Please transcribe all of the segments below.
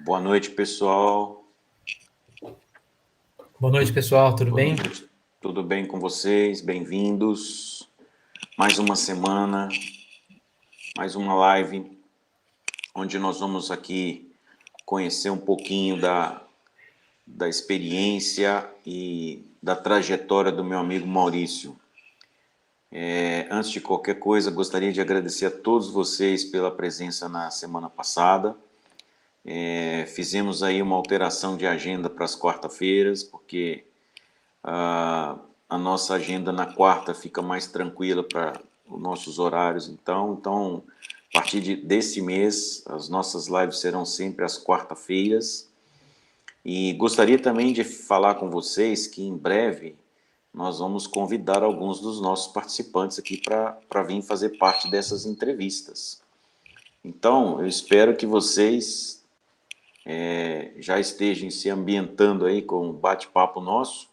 Boa noite, pessoal. Boa noite, pessoal. Tudo bem? Noite. Tudo bem com vocês? Bem-vindos. Mais uma semana, mais uma live, onde nós vamos aqui conhecer um pouquinho da experiência e da trajetória do meu amigo Maurício. Antes de qualquer coisa, gostaria de agradecer a todos vocês pela presença na semana passada. Fizemos aí uma alteração de agenda para as quarta-feiras, porque a nossa agenda na quarta fica mais tranquila para os nossos horários. Então, a partir desse mês, as nossas lives serão sempre às quarta-feiras. E gostaria também de falar com vocês que em breve nós vamos convidar alguns dos nossos participantes aqui para vir fazer parte dessas entrevistas. Então, eu espero que vocês já estejam se ambientando aí com um bate-papo nosso,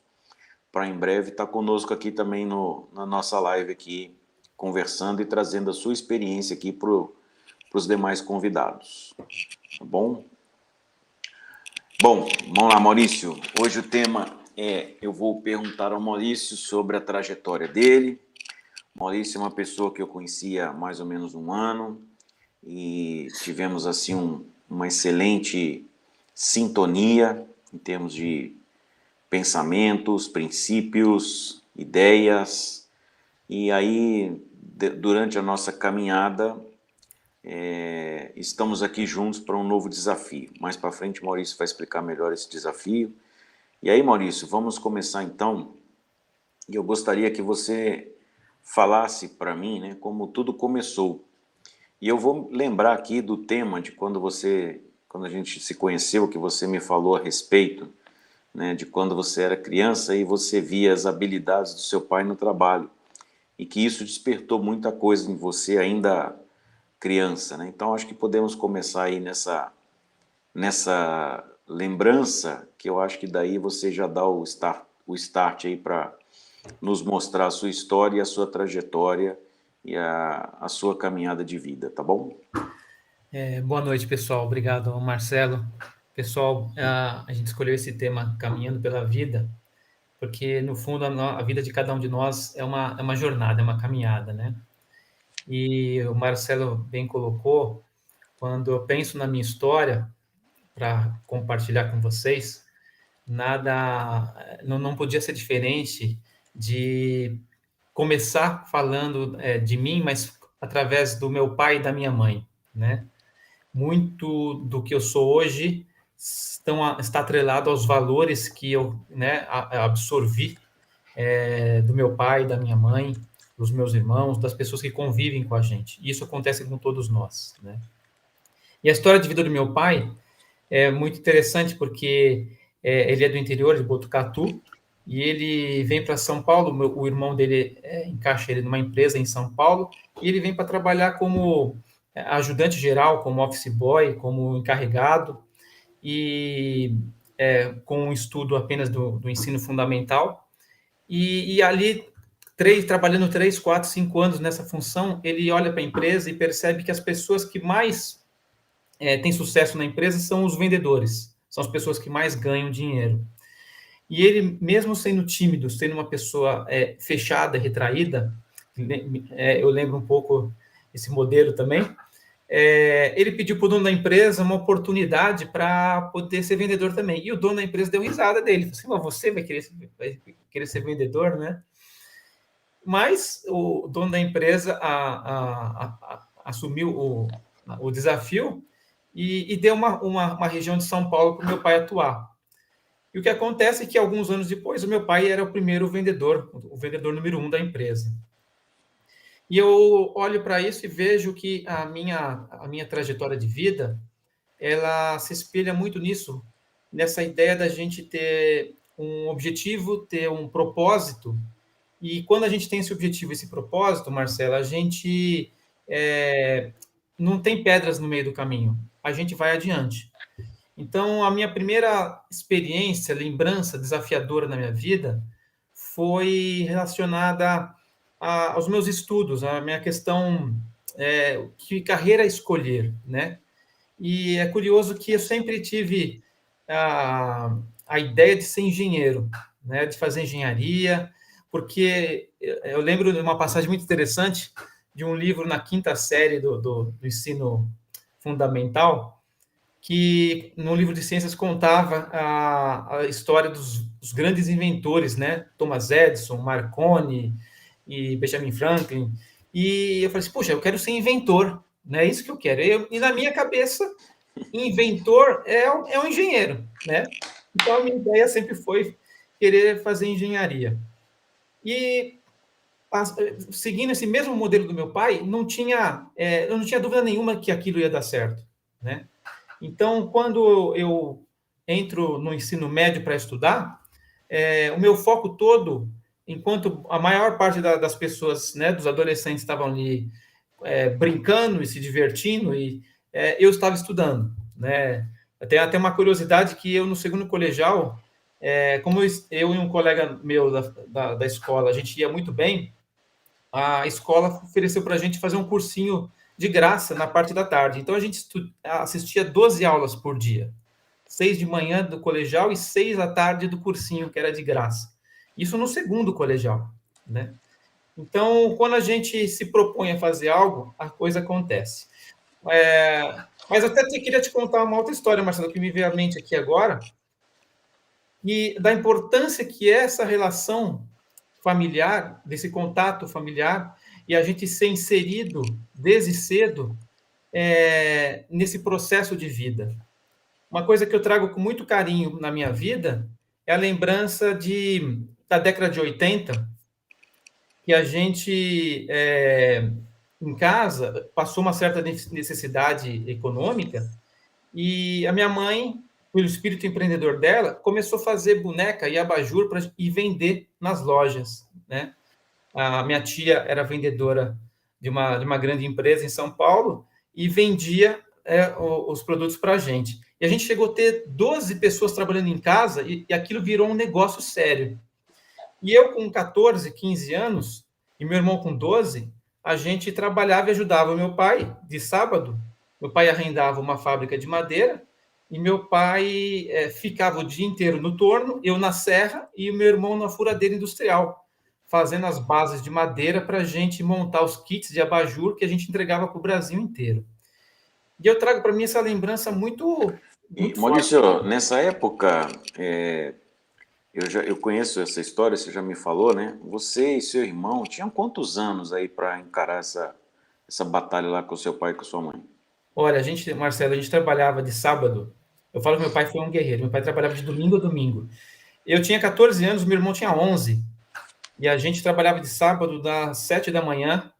para em breve estar conosco aqui também na nossa live aqui, conversando e trazendo a sua experiência aqui para os demais convidados. Tá bom? Bom, vamos lá, Maurício. Hoje o tema eu vou perguntar ao Maurício sobre a trajetória dele. Maurício é uma pessoa que eu conhecia há mais ou menos um ano e tivemos assim uma excelente sintonia em termos de pensamentos, princípios, ideias. E aí, durante a nossa caminhada, estamos aqui juntos para um novo desafio. Mais para frente, Maurício vai explicar melhor esse desafio. E aí, Maurício, vamos começar então. E eu gostaria que você falasse para mim, né, como tudo começou. E eu vou lembrar aqui do tema de quando a gente se conheceu, que você me falou a respeito, né, de quando você era criança e você via as habilidades do seu pai no trabalho e que isso despertou muita coisa em você ainda criança, né? Então acho que podemos começar aí nessa lembrança, que eu acho que daí você já dá o start aí para nos mostrar a sua história e a sua trajetória e a sua caminhada de vida, tá bom? Boa noite, pessoal. Obrigado, Marcelo. Pessoal, a gente escolheu esse tema Caminhando pela Vida, porque, no fundo, a vida de cada um de nós é uma jornada, é uma caminhada, né? E o Marcelo bem colocou, quando eu penso na minha história, para compartilhar com vocês, não podia ser diferente de começar falando de mim, mas através do meu pai e da minha mãe, né? Muito do que eu sou hoje está atrelado aos valores que eu, né, absorvi do meu pai, da minha mãe, dos meus irmãos, das pessoas que convivem com a gente. Isso acontece com todos nós, né? E a história de vida do meu pai é muito interessante porque ele é do interior de Botucatu e ele vem para São Paulo. O irmão dele encaixa ele numa empresa em São Paulo e ele vem para trabalhar como ajudante geral, como office boy, como encarregado e com um estudo apenas do ensino fundamental. E ali, trabalhando 3, 4, 5 anos nessa função, ele olha para a empresa e percebe que as pessoas que mais têm sucesso na empresa são os vendedores, são as pessoas que mais ganham dinheiro. E ele, mesmo sendo tímido, sendo uma pessoa fechada, retraída, eu lembro um pouco esse modelo também, ele pediu para o dono da empresa uma oportunidade para poder ser vendedor também. E o dono da empresa deu risada dele. Falou assim, você vai querer ser vendedor, né? Mas o dono da empresa assumiu o desafio e deu uma região de São Paulo para o meu pai atuar. E o que acontece é que, alguns anos depois, o meu pai era o primeiro vendedor, o vendedor número 1 da empresa. E eu olho para isso e vejo que a minha trajetória de vida, ela se espelha muito nisso, nessa ideia da gente ter um objetivo, ter um propósito. E quando a gente tem esse objetivo, esse propósito, Marcela, a gente não tem pedras no meio do caminho, a gente vai adiante. Então, a minha primeira experiência, lembrança desafiadora na minha vida foi relacionada aos meus estudos, a minha questão que carreira escolher, né? E é curioso que eu sempre tive a ideia de ser engenheiro, né, de fazer engenharia, porque eu lembro de uma passagem muito interessante de um livro na quinta série do ensino fundamental, que no livro de ciências contava a história dos grandes inventores, né? Thomas Edison, Marconi e Benjamin Franklin. E eu falei assim, puxa, eu quero ser inventor, né? É isso que eu quero. E na minha cabeça, inventor é um engenheiro, né? Então a minha ideia sempre foi querer fazer engenharia. E seguindo esse mesmo modelo do meu pai, eu não tinha dúvida nenhuma que aquilo ia dar certo, né? Então, quando eu entro no ensino médio para estudar, o meu foco todo, enquanto a maior parte das pessoas, né, dos adolescentes estavam ali brincando e se divertindo, e eu estava estudando, né? Tem até uma curiosidade que eu, no segundo colegial, como eu e um colega meu da escola, a gente ia muito bem, a escola ofereceu para a gente fazer um cursinho de graça na parte da tarde. Então, a gente assistia 12 aulas por dia. 6 de manhã do colegial e 6 da tarde do cursinho, que era de graça. Isso no segundo colegial, né? Então, quando a gente se propõe a fazer algo, a coisa acontece. Mas até queria te contar uma outra história, Marcelo, que me veio à mente aqui agora, e da importância que é essa relação familiar, desse contato familiar, e a gente ser inserido desde cedo nesse processo de vida. Uma coisa que eu trago com muito carinho na minha vida é a lembrança da década de 80, que a gente, em casa, passou uma certa necessidade econômica, e a minha mãe, pelo espírito empreendedor dela, começou a fazer boneca e abajur e vender nas lojas, né? A minha tia era vendedora de uma grande empresa em São Paulo e vendia os produtos para a gente. E a gente chegou a ter 12 pessoas trabalhando em casa e aquilo virou um negócio sério. E eu, com 14, 15 anos, e meu irmão com 12, a gente trabalhava e ajudava o meu pai de sábado. Meu pai arrendava uma fábrica de madeira e meu pai ficava o dia inteiro no torno, eu na serra e o meu irmão na furadeira industrial, fazendo as bases de madeira para a gente montar os kits de abajur que a gente entregava para o Brasil inteiro. E eu trago para mim essa lembrança muito, E, muito forte. Maurício, nessa época, eu conheço essa história, você já me falou, né? Você e seu irmão tinham quantos anos aí para encarar essa batalha lá com o seu pai e com a sua mãe? Olha, Marcelo, a gente trabalhava de sábado. Eu falo que meu pai foi um guerreiro. Meu pai trabalhava de domingo a domingo. Eu tinha 14 anos, meu irmão tinha 11. E a gente trabalhava de sábado das 7 da manhã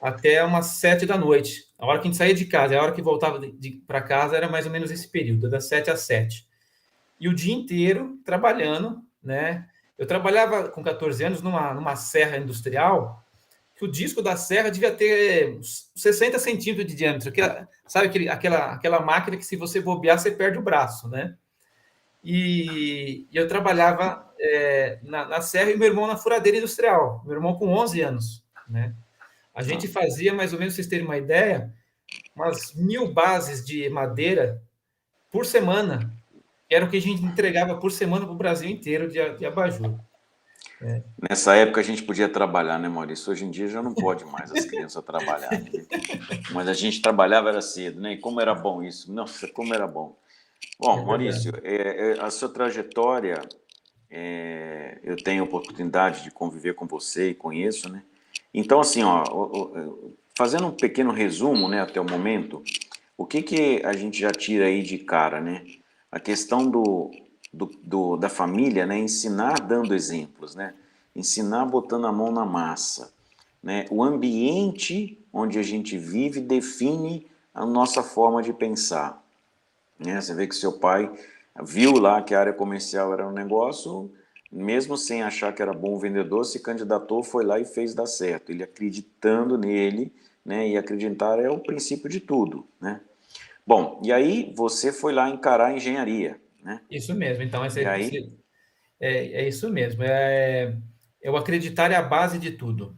até umas 7 da noite. A hora que a gente saía de casa, a hora que voltava para casa era mais ou menos esse período, das 7 às 7. E o dia inteiro trabalhando, né? Eu trabalhava com 14 anos numa serra industrial, que o disco da serra devia ter uns 60 centímetros de diâmetro. Sabe aquela máquina que, se você bobear, você perde o braço, né? E eu trabalhava na serra e meu irmão na furadeira industrial. Meu irmão com 11 anos, né? A gente fazia, mais ou menos, vocês terem uma ideia, umas 1.000 bases de madeira por semana. Era o que a gente entregava por semana para o Brasil inteiro de abajur. Nessa época a gente podia trabalhar, né, Maurício? Hoje em dia já não pode mais as crianças trabalharem, né? Mas a gente trabalhava era cedo, né? E como era bom isso? Nossa, como era bom. É Bom, Maurício, verdade. a sua trajetória, eu tenho a oportunidade de conviver com você e conheço, né? Então, assim, ó, fazendo um pequeno resumo, né, até o momento, o que que a gente já tira aí de cara, né? A questão da família, né? Ensinar dando exemplos, né? Ensinar botando a mão na massa, né? O ambiente onde a gente vive define a nossa forma de pensar, né? Você vê que seu pai viu lá que a área comercial era um negócio, mesmo sem achar que era bom vendedor, se candidatou, foi lá e fez dar certo. Ele acreditando nele, né? E acreditar é o princípio de tudo, né? Bom, e aí você foi lá encarar a engenharia, né? Isso mesmo. Então, E aí, é isso mesmo. O acreditar é a base de tudo.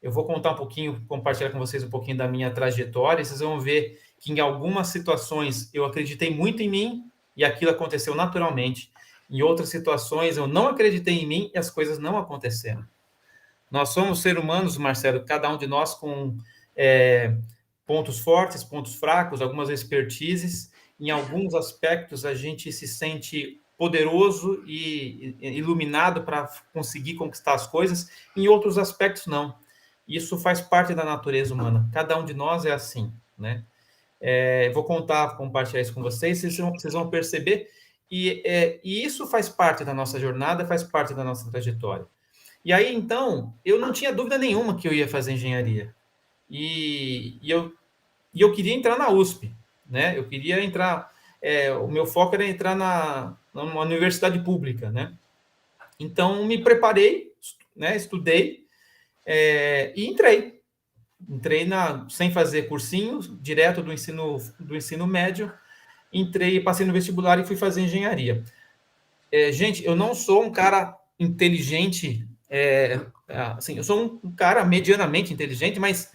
Eu vou contar um pouquinho, compartilhar com vocês um pouquinho da minha trajetória, e vocês vão ver que em algumas situações eu acreditei muito em mim e aquilo aconteceu naturalmente. Em outras situações eu não acreditei em mim e as coisas não aconteceram. Nós somos seres humanos, Marcelo, cada um de nós com pontos fortes, pontos fracos, algumas expertises. Em alguns aspectos a gente se sente poderoso e iluminado para conseguir conquistar as coisas, em outros aspectos não. Isso faz parte da natureza humana. Cada um de nós é assim, né? Vou compartilhar isso com vocês, vocês vão perceber. E isso faz parte da nossa jornada, faz parte da nossa trajetória. E aí, então, eu não tinha dúvida nenhuma que eu ia fazer engenharia. E eu queria entrar na USP, né? Eu queria entrar... o meu foco era entrar numa universidade pública, né? Então, me preparei, né? Estudei e entrei. Entrei sem fazer cursinho, direto do ensino médio. Entrei, passei no vestibular e fui fazer engenharia. Gente, eu não sou um cara inteligente, assim, eu sou um cara medianamente inteligente, mas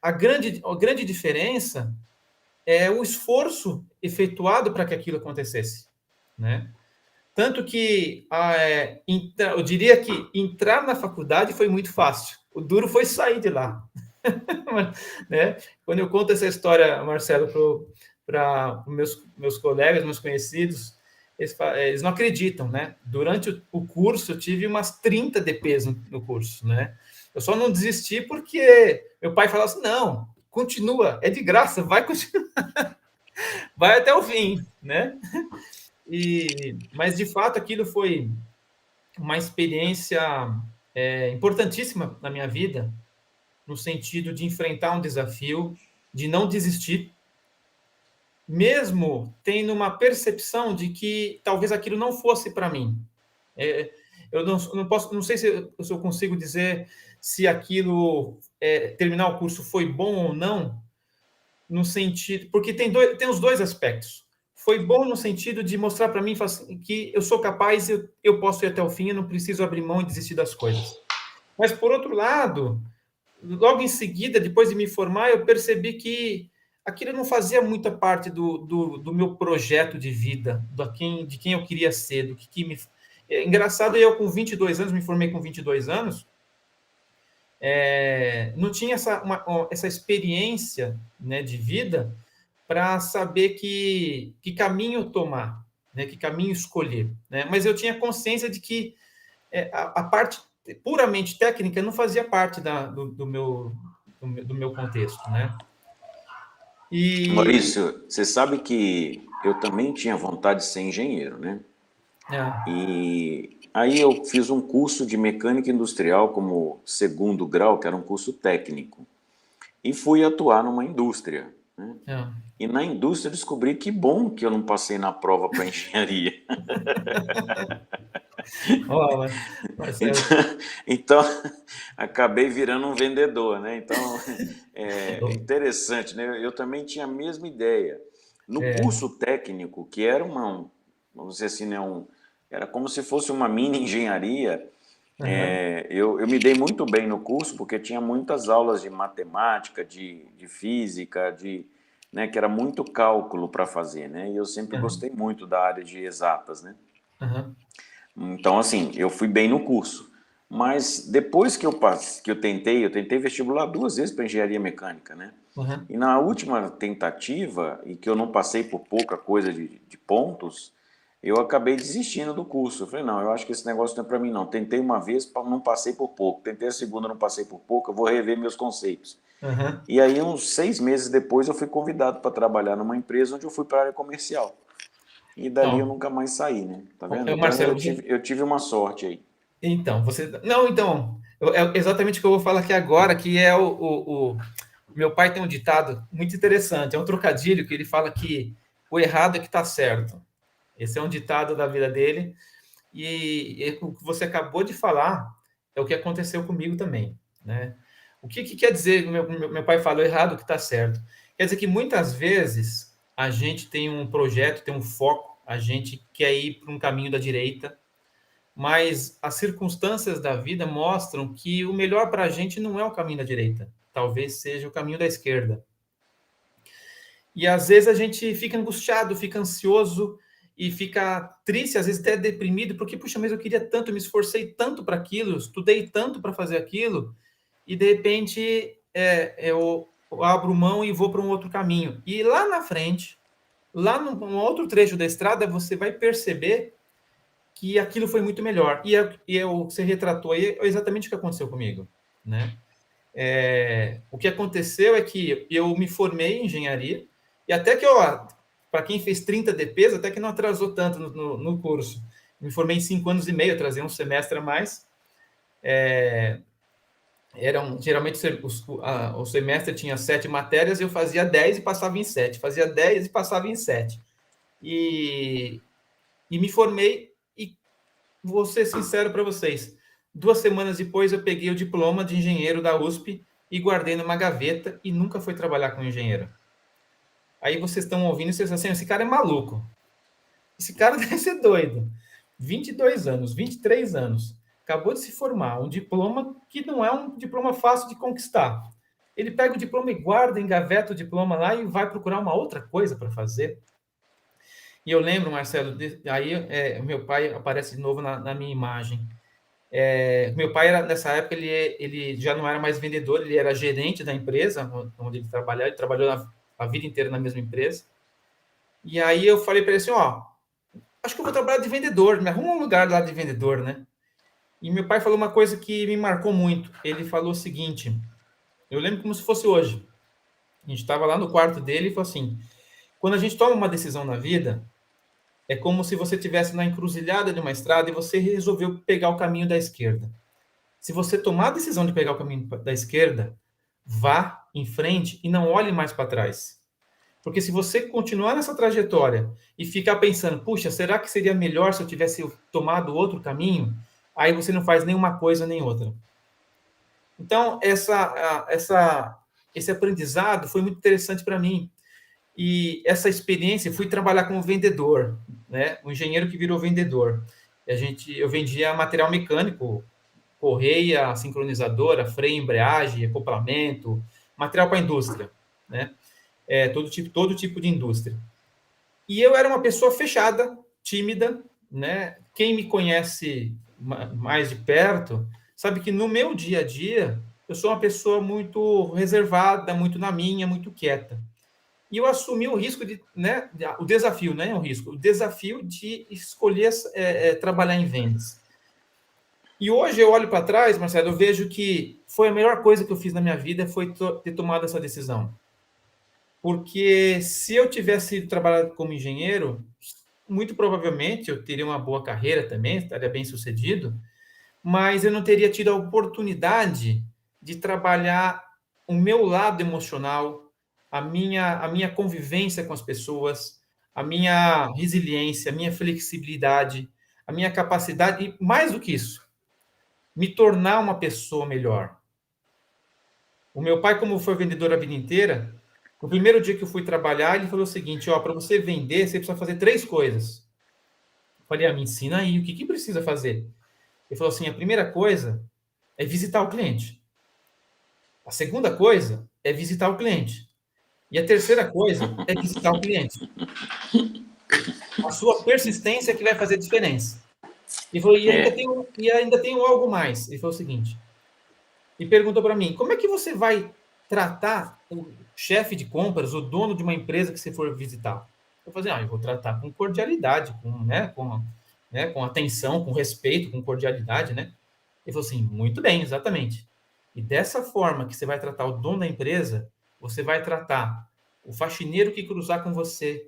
a grande diferença é o esforço efetuado para que aquilo acontecesse, né? Tanto que eu diria que entrar na faculdade foi muito fácil. O duro foi sair de lá. Né? Quando eu conto essa história, Marcelo, para meus colegas, meus conhecidos, eles não acreditam, né? Durante o curso, eu tive umas 30 DPs no curso, né? Eu só não desisti porque meu pai falava assim, não, continua, é de graça, vai continuar, vai até o fim, né? Mas, de fato, aquilo foi uma experiência importantíssima na minha vida, no sentido de enfrentar um desafio, de não desistir, mesmo tendo uma percepção de que talvez aquilo não fosse para mim. Eu não sei se eu consigo dizer se aquilo, terminar o curso foi bom ou não, no sentido... Porque tem os dois aspectos. Foi bom no sentido de mostrar para mim que eu sou capaz, eu posso ir até o fim, eu não preciso abrir mão e desistir das coisas. Mas, por outro lado, logo em seguida, depois de me formar, eu percebi que aquilo não fazia muita parte do meu projeto de vida, de quem eu queria ser, do que me... Engraçado, eu com 22 anos, me formei com 22 anos, não tinha essa experiência, né, de vida para saber que caminho tomar, né, que caminho escolher. Né? Mas eu tinha consciência de que a parte puramente técnica não fazia parte do meu contexto, né? Maurício, você sabe que eu também tinha vontade de ser engenheiro, né? E aí eu fiz um curso de mecânica industrial como segundo grau, que era um curso técnico, e fui atuar numa indústria, né? E na indústria descobri que bom que eu não passei na prova para engenharia. Então, acabei virando um vendedor, né? Então, é interessante, né? Eu também tinha a mesma ideia. No curso técnico, que era vamos dizer assim, né, era como se fosse uma mini engenharia, eu me dei muito bem no curso, porque tinha muitas aulas de matemática, de física, né, que era muito cálculo para fazer, né? E eu sempre gostei muito da área de exatas, né? Então, assim, eu fui bem no curso. Mas depois que eu tentei vestibular 2 vezes para engenharia mecânica, né? E na última tentativa, e que eu não passei por pouca coisa de pontos, eu acabei desistindo do curso. Eu falei, não, eu acho que esse negócio não é para mim, não. Tentei uma vez, não passei por pouco. Tentei a segunda, não passei por pouco, eu vou rever meus conceitos. E aí, uns 6 meses depois, eu fui convidado para trabalhar numa empresa onde eu fui para a área comercial. E dali eu nunca mais saí, né? Tá vendo? Então, Marcelo, eu tive uma sorte aí. Então, é exatamente o que eu vou falar aqui agora, que é o meu pai tem um ditado muito interessante, é um trocadilho que ele fala que o errado é que está certo. Esse é um ditado da vida dele, e o que você acabou de falar é o que aconteceu comigo também, né? O que quer dizer, meu pai falou errado que está certo? Quer dizer que muitas vezes a gente tem um projeto, tem um foco, a gente quer ir para um caminho da direita, mas as circunstâncias da vida mostram que o melhor para a gente não é o caminho da direita, talvez seja o caminho da esquerda. E às vezes a gente fica angustiado, fica ansioso e fica triste, às vezes até deprimido, porque, puxa, mas eu queria tanto, eu me esforcei tanto para aquilo, estudei tanto para fazer aquilo, e de repente eu abro mão e vou para um outro caminho. E lá na frente, lá num outro trecho da estrada, você vai perceber que aquilo foi muito melhor. Você retratou aí exatamente o que aconteceu comigo, né? O que aconteceu é que eu me formei em engenharia, e até que para quem fez 30 DPs, até que não atrasou tanto no curso. Me formei em 5 anos e meio, atrasei um semestre a mais. Geralmente o semestre tinha 7 matérias, eu fazia 10 e passava em 7. Fazia 10 e passava em 7. E me formei, e vou ser sincero para vocês, 2 semanas depois eu peguei o diploma de engenheiro da USP e guardei numa gaveta e nunca fui trabalhar com engenheiro. Aí vocês estão ouvindo e vocês assim, esse cara é maluco. Esse cara deve ser doido. 22 anos, 23 anos, acabou de se formar, um diploma que não é um diploma fácil de conquistar. Ele pega o diploma e guarda, engaveta o diploma lá e vai procurar uma outra coisa para fazer. E eu lembro, Marcelo, aí meu pai aparece de novo na minha imagem. Meu pai, nessa época, ele já não era mais vendedor, ele era gerente da empresa onde ele trabalhou a vida inteira na mesma empresa. E aí eu falei para ele assim, acho que eu vou trabalhar de vendedor, me arruma um lugar lá de vendedor, né? E meu pai falou uma coisa que me marcou muito. Ele falou o seguinte, eu lembro como se fosse hoje. A gente estava lá no quarto dele e falou assim, quando a gente toma uma decisão na vida, é como se você estivesse na encruzilhada de uma estrada e você resolveu pegar o caminho da esquerda. Se você tomar a decisão de pegar o caminho da esquerda, vá em frente e não olhe mais para trás. Porque se você continuar nessa trajetória e ficar pensando, puxa, será que seria melhor se eu tivesse tomado outro caminho? Aí você não faz nenhuma coisa nem outra. Então, esse aprendizado foi muito interessante para mim. E essa experiência, fui trabalhar como vendedor, né? Um engenheiro que virou vendedor. Eu vendia material mecânico, correia, sincronizadora, freio, embreagem, acoplamento, material para a indústria, né? Todo tipo de indústria. E eu era uma pessoa fechada, tímida, né? Quem me conhece mais de perto sabe que no meu dia a dia eu sou uma pessoa muito reservada, muito na minha, muito quieta. E eu assumi o risco o desafio, não é o risco, o desafio de escolher trabalhar em vendas. E hoje eu olho para trás, Marcelo, eu vejo que foi a melhor coisa que eu fiz na minha vida, foi ter tomado essa decisão. Porque se eu tivesse ido trabalhar como engenheiro, muito provavelmente eu teria uma boa carreira também, estaria bem sucedido, mas eu não teria tido a oportunidade de trabalhar o meu lado emocional, a minha convivência com as pessoas, a minha resiliência, a minha flexibilidade, a minha capacidade, e mais do que isso, me tornar uma pessoa melhor. O meu pai, como foi vendedor a vida inteira, no primeiro dia que eu fui trabalhar, ele falou o seguinte, para você vender, você precisa fazer 3 coisas. Eu falei, me ensina aí, o que precisa fazer? Ele falou assim, a primeira coisa é visitar o cliente. A segunda coisa é visitar o cliente. E a terceira coisa é visitar o cliente. A sua persistência é que vai fazer diferença. Ele falou, ainda tem algo mais. Ele falou o seguinte, e perguntou para mim, como é que você vai tratar o chefe de compras, o dono de uma empresa que você for visitar? Eu falei, eu vou tratar com cordialidade, com atenção, com respeito, com cordialidade, né? Ele falou assim, muito bem, exatamente. E dessa forma que você vai tratar o dono da empresa, você vai tratar o faxineiro que cruzar com você,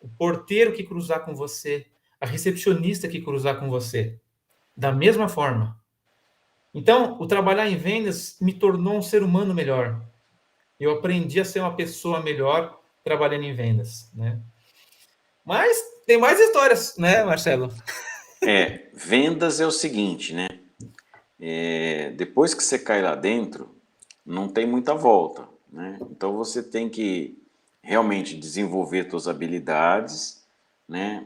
o porteiro que cruzar com você, a recepcionista que cruzar com você. Da mesma forma. Então, o trabalhar em vendas me tornou um ser humano melhor. Eu aprendi a ser uma pessoa melhor trabalhando em vendas, né? Mas tem mais histórias, né, Marcelo? Vendas é o seguinte, né? Depois que você cai lá dentro, não tem muita volta, né? Então você tem que realmente desenvolver suas habilidades, né?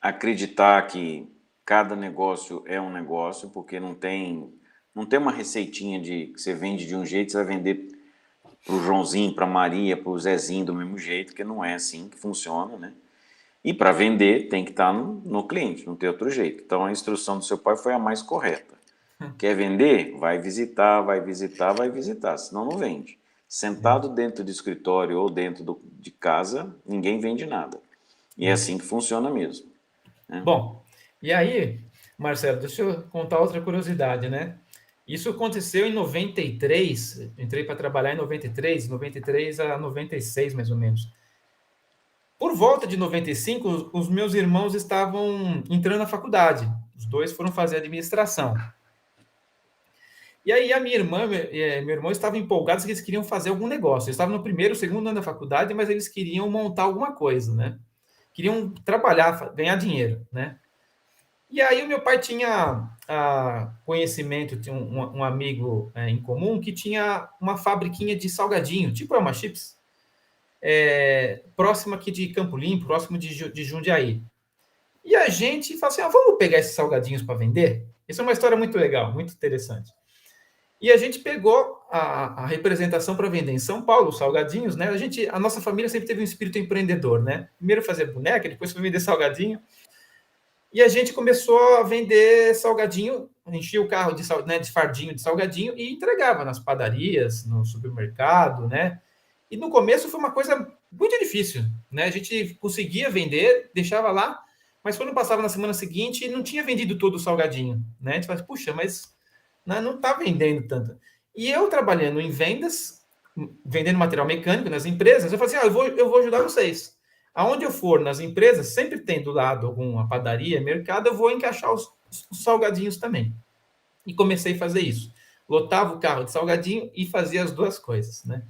Acreditar que cada negócio é um negócio, porque não tem uma receitinha de que você vende de um jeito, você vai vender para o Joãozinho, para a Maria, para o Zezinho do mesmo jeito, que não é assim que funciona, né? E para vender tem que estar no cliente, não tem outro jeito. Então a instrução do seu pai foi a mais correta. Quer vender? Vai visitar, vai visitar, vai visitar, senão não vende. Sentado dentro do escritório ou dentro de casa, ninguém vende nada. E é assim que funciona mesmo, né? Bom, e aí, Marcelo, deixa eu contar outra curiosidade, né? Isso aconteceu em 93, entrei para trabalhar em 93 a 96, mais ou menos. Por volta de 95, os meus irmãos estavam entrando na faculdade. Os dois foram fazer administração. E aí a minha irmã, meu irmão estavam empolgados que eles queriam fazer algum negócio. Eles estavam no primeiro, segundo ano da faculdade, mas eles queriam montar alguma coisa, né? Queriam trabalhar, ganhar dinheiro, né? E aí o meu pai tinha conhecimento, tinha um amigo em comum que tinha uma fabriquinha de salgadinho, tipo Alma Chips, próximo aqui de Campo Limpo, próximo de Jundiaí. E a gente falou assim, vamos pegar esses salgadinhos para vender? Isso é uma história muito legal, muito interessante. E a gente pegou a representação para vender em São Paulo, os salgadinhos, né? A nossa família sempre teve um espírito empreendedor, né? Primeiro fazer boneca, depois foi vender salgadinho. E a gente começou a vender salgadinho, enchia o carro de fardinho de salgadinho e entregava nas padarias, no supermercado, né? E no começo foi uma coisa muito difícil, né? A gente conseguia vender, deixava lá, mas quando passava na semana seguinte, não tinha vendido todo o salgadinho, né? A gente fala, puxa, mas não está vendendo tanto. E eu trabalhando em vendas, vendendo material mecânico nas empresas, eu falei assim, eu vou ajudar vocês. Aonde eu for nas empresas, sempre tem do lado alguma padaria, mercado, eu vou encaixar os salgadinhos também. E comecei a fazer isso. Lotava o carro de salgadinho e fazia as duas coisas, né?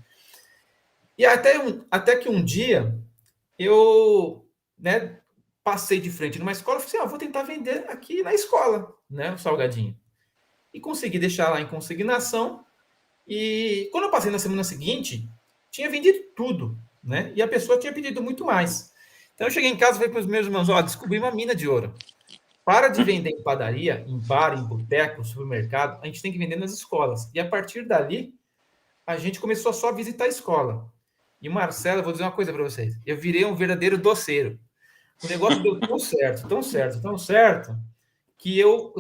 E até que um dia eu, né, passei de frente numa escola e falei assim, vou tentar vender aqui na escola, né, o salgadinho. E consegui deixar lá em consignação. E quando eu passei na semana seguinte, tinha vendido tudo, né? E a pessoa tinha pedido muito mais. Então eu cheguei em casa e falei para os meus irmãos, descobri uma mina de ouro. Para de vender em padaria, em bar, em boteco, supermercado, a gente tem que vender nas escolas. E a partir dali, a gente começou só a visitar a escola. E Marcelo, eu vou dizer uma coisa para vocês, eu virei um verdadeiro doceiro. O negócio deu tão certo, tão certo, tão certo, que eu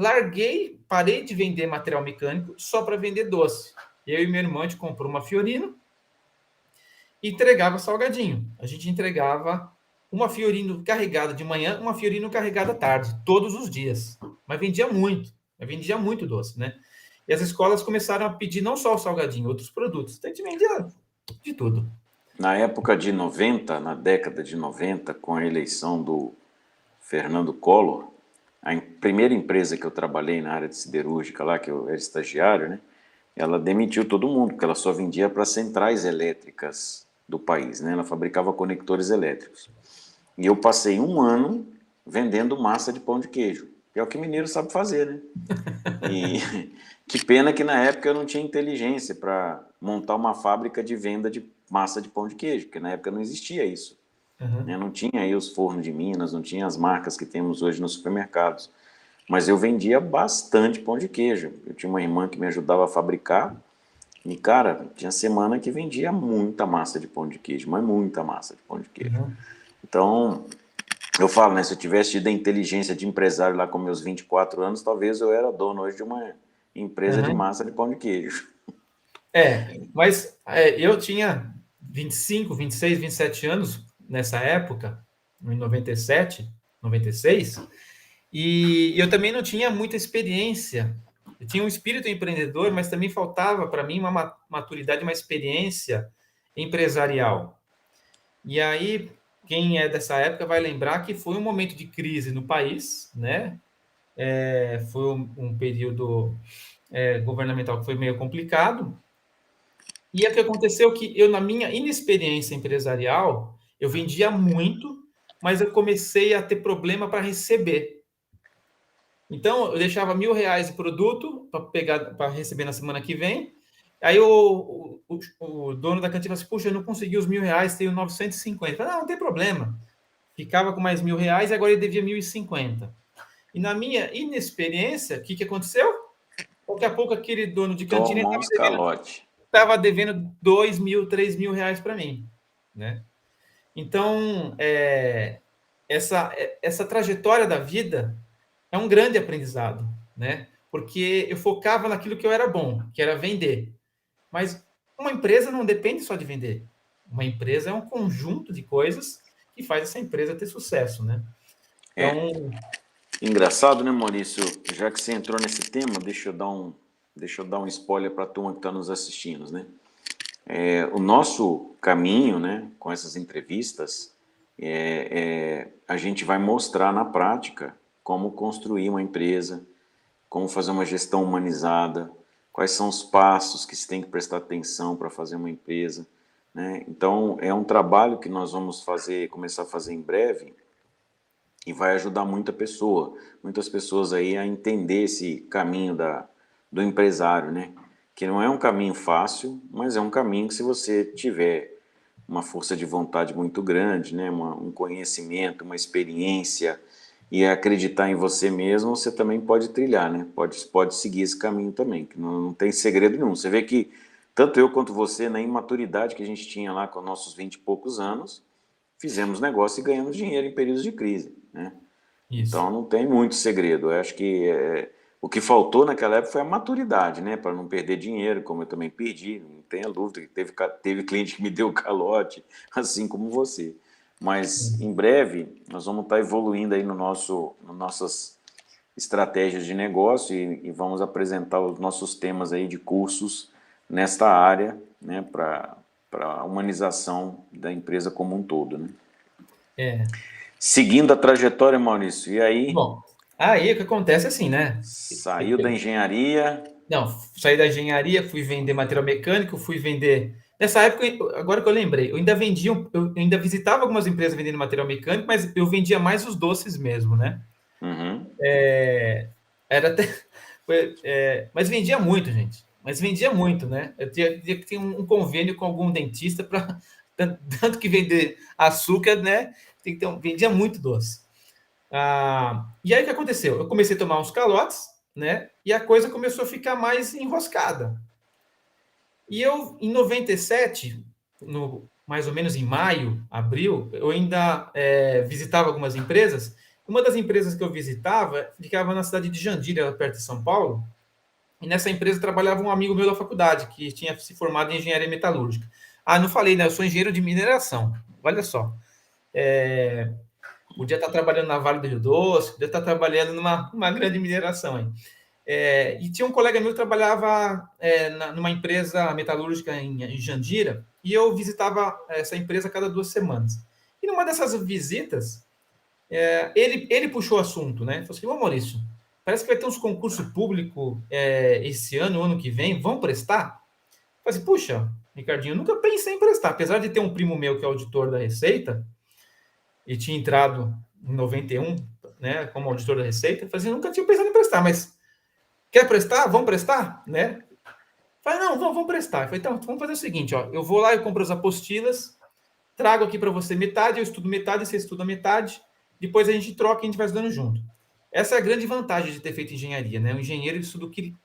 parei de vender material mecânico só para vender doce. Eu e meu irmão, a gente comprou uma Fiorino e entregava salgadinho. A gente entregava uma Fiorino carregada de manhã, uma Fiorino carregada à tarde, todos os dias. Mas vendia muito doce, né? E as escolas começaram a pedir não só o salgadinho, outros produtos. Então a gente vendia de tudo. Na época de 90, na década de 90, com a eleição do Fernando Collor, a primeira empresa que eu trabalhei na área de siderúrgica lá, que eu era estagiário, né? Ela demitiu todo mundo, porque ela só vendia para centrais elétricas do país, né? Ela fabricava conectores elétricos. E eu passei um ano vendendo massa de pão de queijo, que é o que mineiro sabe fazer, né? E que pena que na época eu não tinha inteligência para montar uma fábrica de venda de massa de pão de queijo, porque na época não existia isso. Né? Não tinha aí os fornos de Minas, não tinha as marcas que temos hoje nos supermercados. Mas eu vendia bastante pão de queijo. Eu tinha uma irmã que me ajudava a fabricar. E, cara, tinha semana que vendia muita massa de pão de queijo, mas muita massa de pão de queijo. Então, eu falo, né? Se eu tivesse tido a inteligência de empresário lá com meus 24 anos, talvez eu era dono hoje de uma empresa de massa de pão de queijo. Mas eu tinha 25, 26, 27 anos nessa época, em 97, 96, e eu também não tinha muita experiência. Eu tinha um espírito empreendedor, mas também faltava para mim uma maturidade, uma experiência empresarial. E aí, quem é dessa época vai lembrar que foi um momento de crise no país, né? Foi um período governamental que foi meio complicado. E o que aconteceu que eu, na minha inexperiência empresarial, eu vendia muito, mas eu comecei a ter problema para receber. Então, eu deixava R$ 1.000 de produto para receber na semana que vem. Aí o dono da cantina falou assim, puxa, eu não consegui os R$ 1.000, tenho 950. Eu falei, não tem problema. Ficava com mais R$ 1.000 e agora ele devia 1.050. E na minha inexperiência, o que aconteceu? Daqui a pouco aquele dono de cantina Tomou uns calote. estava devendo 2.000, 3.000 reais para mim, né? Então, essa trajetória da vida é um grande aprendizado, né? Porque eu focava naquilo que eu era bom, que era vender. Mas uma empresa não depende só de vender. Uma empresa é um conjunto de coisas que faz essa empresa ter sucesso, né? É. Então, Engraçado, né, Maurício? Já que você entrou nesse tema, deixa eu dar um spoiler para a turma que está nos assistindo, né? O nosso caminho, né, com essas entrevistas, a gente vai mostrar na prática como construir uma empresa, como fazer uma gestão humanizada, quais são os passos que se tem que prestar atenção para fazer uma empresa, né? Então, é um trabalho que nós vamos fazer, começar a fazer em breve, e vai ajudar muitas pessoas aí a entender esse caminho do empresário, né? Que não é um caminho fácil, mas é um caminho que, se você tiver uma força de vontade muito grande, né? Um conhecimento, uma experiência e acreditar em você mesmo, você também pode trilhar, né? Pode seguir esse caminho também, que não tem segredo nenhum. Você vê que tanto eu quanto você, na imaturidade que a gente tinha lá com nossos 20 e poucos anos, fizemos negócio e ganhamos dinheiro em períodos de crise, né? isso. Então não tem muito segredo. Eu acho que o que faltou naquela época foi a maturidade, né? Para não perder dinheiro, como eu também perdi. Não tenha dúvida que teve cliente que me deu calote, assim como você. Mas em breve nós vamos estar evoluindo aí nas nossas estratégias de negócio e vamos apresentar os nossos temas aí de cursos nesta área, né? Para a humanização da empresa como um todo, né? É. Seguindo a trajetória, Maurício, e aí Bom, aí o que acontece é assim, né? saiu da engenharia. Não, saí da engenharia, fui vender material mecânico, fui vender. Nessa época, agora que eu lembrei, eu ainda vendia, eu ainda visitava algumas empresas vendendo material mecânico, mas eu vendia mais os doces mesmo, né? Uhum. Era até. Mas vendia muito, gente. Mas vendia muito, né? Eu tinha que ter um convênio com algum dentista para tanto que vender açúcar, né? Tem que ter vendia muito doce. E aí o que aconteceu? Eu comecei a tomar uns calotes, né? E a coisa começou a ficar mais enroscada. E eu, em 97, mais ou menos em maio, abril, eu ainda visitava algumas empresas. Uma das empresas que eu visitava ficava na cidade de Jandira, perto de São Paulo. E nessa empresa trabalhava um amigo meu da faculdade, que tinha se formado em engenharia metalúrgica. Não falei, né? Eu sou engenheiro de mineração. Olha só. Podia estar trabalhando na Vale do Rio Doce, podia estar trabalhando numa grande mineração aí. E tinha um colega meu que trabalhava numa empresa metalúrgica em Jandira, e eu visitava essa empresa a cada 2 semanas. E numa dessas visitas, ele puxou o assunto, né? Falou assim: ô Maurício, parece que vai ter uns concursos públicos esse ano, ano que vem, vão prestar? Eu falei assim: puxa, Ricardinho, eu nunca pensei em prestar, apesar de ter um primo meu que é auditor da Receita, e tinha entrado em 91, né, como auditor da Receita. Eu falei assim: nunca tinha pensado em prestar, mas quer prestar? Vamos prestar, né? Falei, não, vamos prestar. Falei, então, vamos fazer o seguinte, ó, eu vou lá, eu compro as apostilas, trago aqui para você metade, eu estudo metade, você estuda metade, depois a gente troca e a gente vai estudando junto. Essa é a grande vantagem de ter feito engenharia, né? O engenheiro estuda o que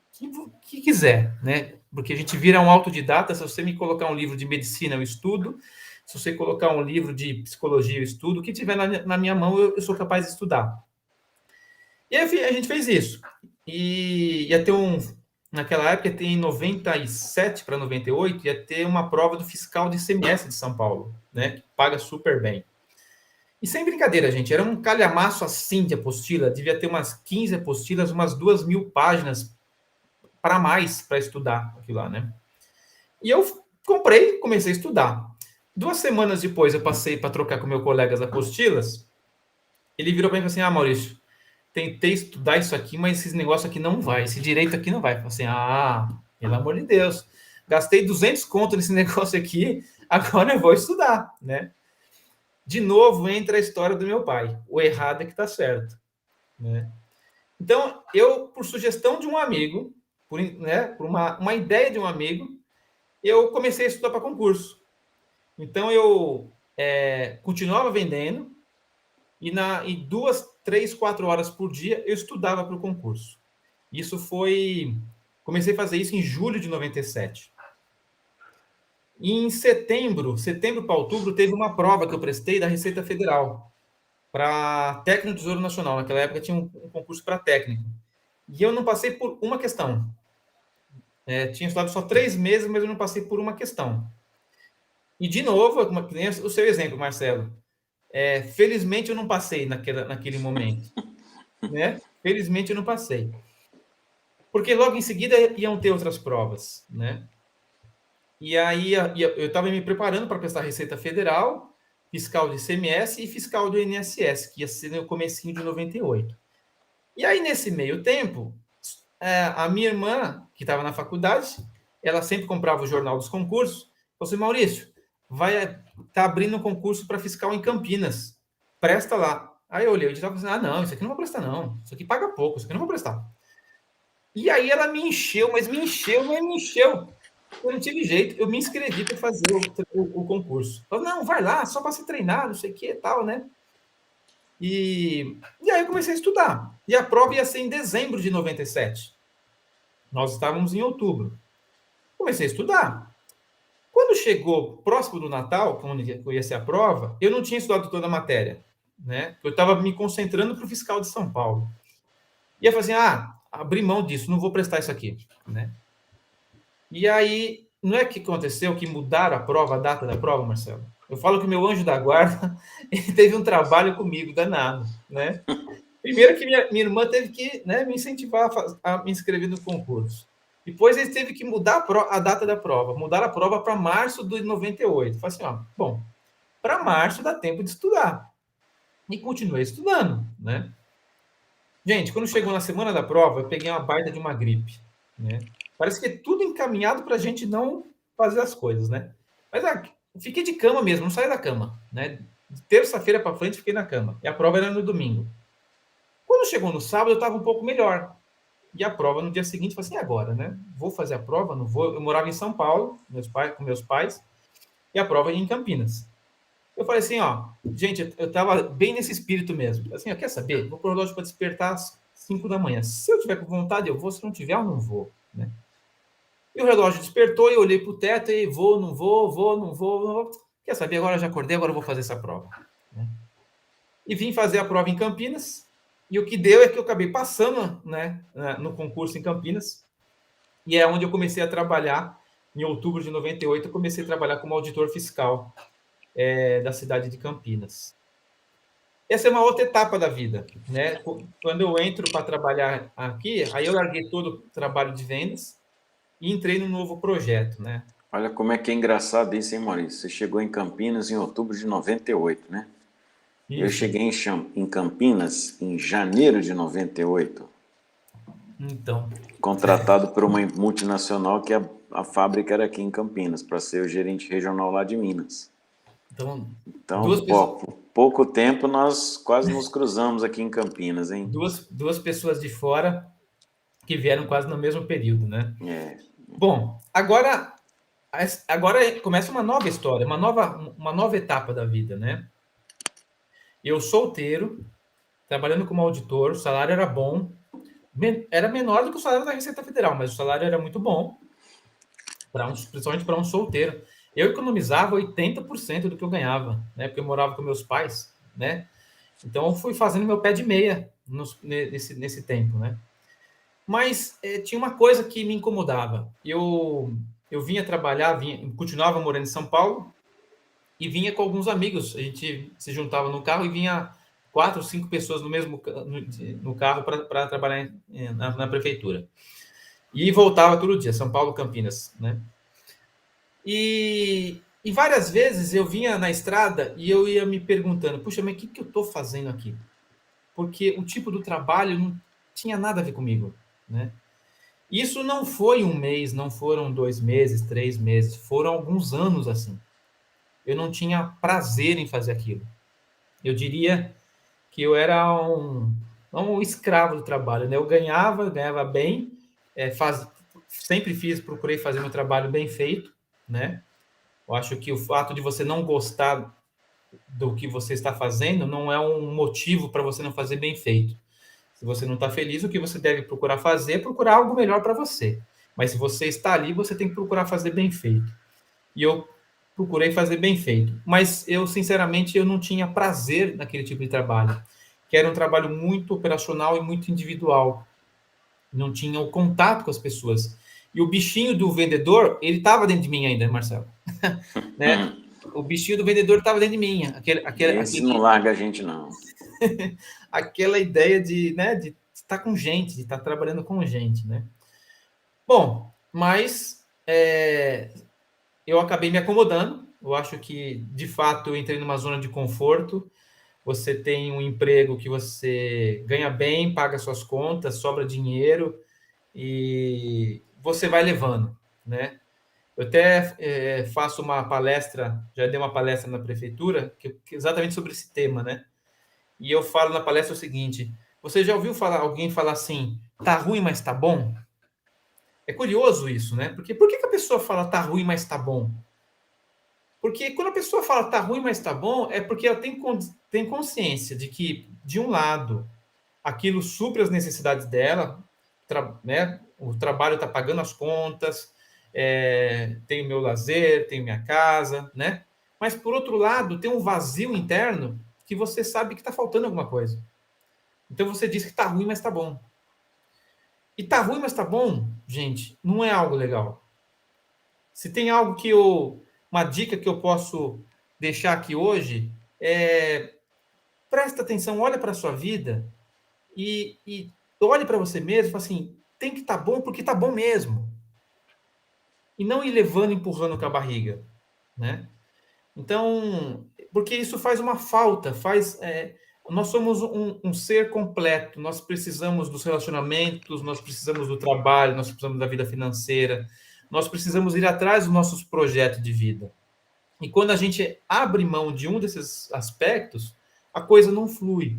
quiser, né? Porque a gente vira um autodidata. Se você me colocar um livro de medicina, eu estudo. Se você colocar um livro de psicologia, eu estudo. O que tiver na minha mão, eu sou capaz de estudar. E aí a gente fez isso. E ia ter naquela época, em 97 para 98, ia ter uma prova do fiscal de ICMS de São Paulo, né? Que paga super bem. E sem brincadeira, gente, era um calhamaço assim de apostila, devia ter umas 15 apostilas, umas 2.000 páginas para mais para estudar aquilo lá, né? E eu comprei, comecei a estudar. 2 semanas depois, eu passei para trocar com meu colega as apostilas. Ele virou para mim e falou assim: Maurício, tentei estudar isso aqui, mas esse negócio aqui não vai, esse direito aqui não vai. Eu falei assim: pelo amor de Deus, gastei 200 conto nesse negócio aqui, agora eu vou estudar, né? De novo entra a história do meu pai. O errado é que está certo, né? Então, eu, por sugestão de um amigo, por uma ideia de um amigo, eu comecei a estudar para concurso. Então, eu continuava vendendo e 2, 3, 4 horas por dia eu estudava para o concurso. Comecei a fazer isso em julho de 97. E em setembro para outubro, teve uma prova que eu prestei da Receita Federal para técnico do Tesouro Nacional. Naquela época tinha um concurso para técnico. E eu não passei por uma questão. Tinha estudado só 3 meses, mas eu não passei por uma questão. E, de novo, o seu exemplo, Marcelo. Felizmente eu não passei naquele momento. Né? Felizmente eu não passei. Porque logo em seguida iam ter outras provas. Né? E aí eu estava me preparando para prestar Receita Federal, fiscal de ICMS e fiscal do INSS, que ia ser no comecinho de 98. E aí, nesse meio tempo, a minha irmã, que estava na faculdade, ela sempre comprava o jornal dos concursos, falou assim, Maurício, tá abrindo um concurso para fiscal em Campinas, presta lá. Aí eu olhei, eu estava pensando, não, isso aqui não vou prestar não, isso aqui paga pouco, isso aqui não vou prestar. E aí ela me encheu, mas me encheu. Eu não tive jeito, eu me inscrevi para fazer o concurso. Falei, não, vai lá, só para se treinar, não sei o que e tal, né? E aí eu comecei a estudar. E a prova ia ser em dezembro de 97. Nós estávamos em outubro. Comecei a estudar. Quando chegou próximo do Natal, quando ia ser a prova, eu não tinha estudado toda a matéria. Né? Eu estava me concentrando para o fiscal de São Paulo. E eu falei assim, abri mão disso, não vou prestar isso aqui. Né? E aí, não é que aconteceu que mudaram a prova, a data da prova, Marcelo? Eu falo que o meu anjo da guarda ele teve um trabalho comigo danado, né? Primeiro que minha irmã teve que, né, me incentivar a me inscrever no concurso. Depois ele teve que mudar a data da prova, mudar a prova para março de 98. Falei assim, bom, para março dá tempo de estudar. E continuei estudando, né? Gente, quando chegou na semana da prova, eu peguei uma baita de uma gripe, né? Parece que é tudo encaminhado para a gente não fazer as coisas, né? Mas fiquei de cama mesmo, não saí da cama, né? De terça-feira para frente, fiquei na cama. E a prova era no domingo. Quando chegou no sábado, eu estava um pouco melhor. E a prova no dia seguinte, eu falei assim, agora, né? Vou fazer a prova, não vou. Eu morava em São Paulo, com meus pais, e a prova ia em Campinas. Eu falei assim, gente, eu estava bem nesse espírito mesmo. Assim, quer saber? Vou pro relógio para despertar às 5 da manhã. Se eu tiver com vontade, eu vou. Se não tiver, eu não vou, né? E o relógio despertou, e eu olhei para o teto e vou, não vou, não vou. Quer saber? Agora eu já acordei, agora eu vou fazer essa prova. Né? E vim fazer a prova em Campinas. E o que deu é que eu acabei passando, né, no concurso em Campinas. E é onde eu comecei a trabalhar. Em outubro de 98, eu comecei a trabalhar como auditor fiscal da cidade de Campinas. Essa é uma outra etapa da vida, né? Quando eu entro para trabalhar aqui, aí eu larguei todo o trabalho de vendas e entrei num novo projeto, né? Olha como é que é engraçado isso, hein, Maurício? Você chegou em Campinas em outubro de 98, né? Isso. Eu cheguei em Campinas em janeiro de 98. Então. Contratado por uma multinacional que a fábrica era aqui em Campinas, para ser o gerente regional lá de Minas. Então pouco tempo nós quase nos cruzamos aqui em Campinas, hein? Duas pessoas de fora que vieram quase no mesmo período, né? Bom, agora começa uma nova história, uma nova etapa da vida, né? Eu solteiro, trabalhando como auditor, o salário era bom, era menor do que o salário da Receita Federal, mas o salário era muito bom, principalmente para um solteiro. Eu economizava 80% do que eu ganhava, né? Porque eu morava com meus pais, né? Então eu fui fazendo meu pé de meia nesse tempo, né? Mas tinha uma coisa que me incomodava. Eu vinha trabalhar, continuava morando em São Paulo e vinha com alguns amigos. A gente se juntava no carro e vinha 4 ou 5 pessoas no carro para trabalhar na prefeitura. E voltava todo dia, São Paulo, Campinas, né? E várias vezes eu vinha na estrada e eu ia me perguntando, puxa, mas o que eu estou fazendo aqui? Porque o tipo do trabalho não tinha nada a ver comigo, né? Isso não foi um mês, não foram 2 meses, 3 meses, foram alguns anos assim. Eu não tinha prazer em fazer aquilo. Eu diria que eu era um escravo do trabalho, né? Eu ganhava bem, sempre procurei fazer meu trabalho bem feito, né? Eu acho que o fato de você não gostar do que você está fazendo não é um motivo para você não fazer bem feito. Se você não está feliz, o que você deve procurar fazer é procurar algo melhor para você. Mas se você está ali, você tem que procurar fazer bem feito. e eu procurei fazer bem feito. Mas eu, sinceramente, eu não tinha prazer naquele tipo de trabalho, que era um trabalho muito operacional e muito individual. Não tinha o contato com as pessoas. E o bichinho do vendedor, ele estava dentro de mim ainda, Marcelo, né? O bichinho do vendedor estava dentro de mim, Esse não larga a gente, não. aquela ideia de, né, de estar com gente, de estar trabalhando com gente, né? Bom, mas eu acabei me acomodando. Eu acho que, de fato, eu entrei numa zona de conforto. Você tem um emprego que você ganha bem, paga suas contas, sobra dinheiro e você vai levando, né? Eu até faço uma palestra, já dei uma palestra na prefeitura, exatamente sobre esse tema, né? E eu falo na palestra o seguinte: você já ouviu alguém falar assim, tá ruim, mas tá bom? É curioso isso, né? Porque por que a pessoa fala tá ruim, mas tá bom? Porque quando a pessoa fala tá ruim, mas tá bom, é porque ela tem consciência de que, de um lado, aquilo supre as necessidades dela, né? O trabalho está pagando as contas, tenho meu lazer, tenho minha casa, né? Mas, por outro lado, tem um vazio interno que você sabe que está faltando alguma coisa. Então, você diz que está ruim, mas está bom. E está ruim, mas está bom, gente, não é algo legal. Se tem algo uma dica que eu posso deixar aqui hoje, presta atenção, olha para a sua vida e olhe para você mesmo, assim, tem que estar bom porque está bom mesmo. E não ir levando, empurrando com a barriga, né? Então, porque isso faz uma falta, nós somos um ser completo, nós precisamos dos relacionamentos, nós precisamos do trabalho, nós precisamos da vida financeira, nós precisamos ir atrás dos nossos projetos de vida. E quando a gente abre mão de um desses aspectos, a coisa não flui.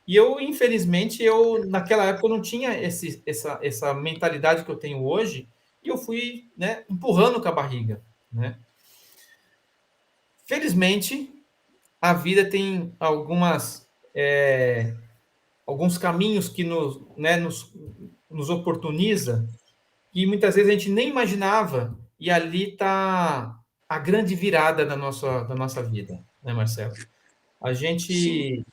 E eu, infelizmente, naquela época eu não tinha essa mentalidade que eu tenho hoje, e eu fui, né, empurrando com a barriga, né? Felizmente, a vida tem alguns caminhos que nos oportuniza, e muitas vezes a gente nem imaginava, e ali está a grande virada da nossa vida, né, Marcelo? A Sim. gente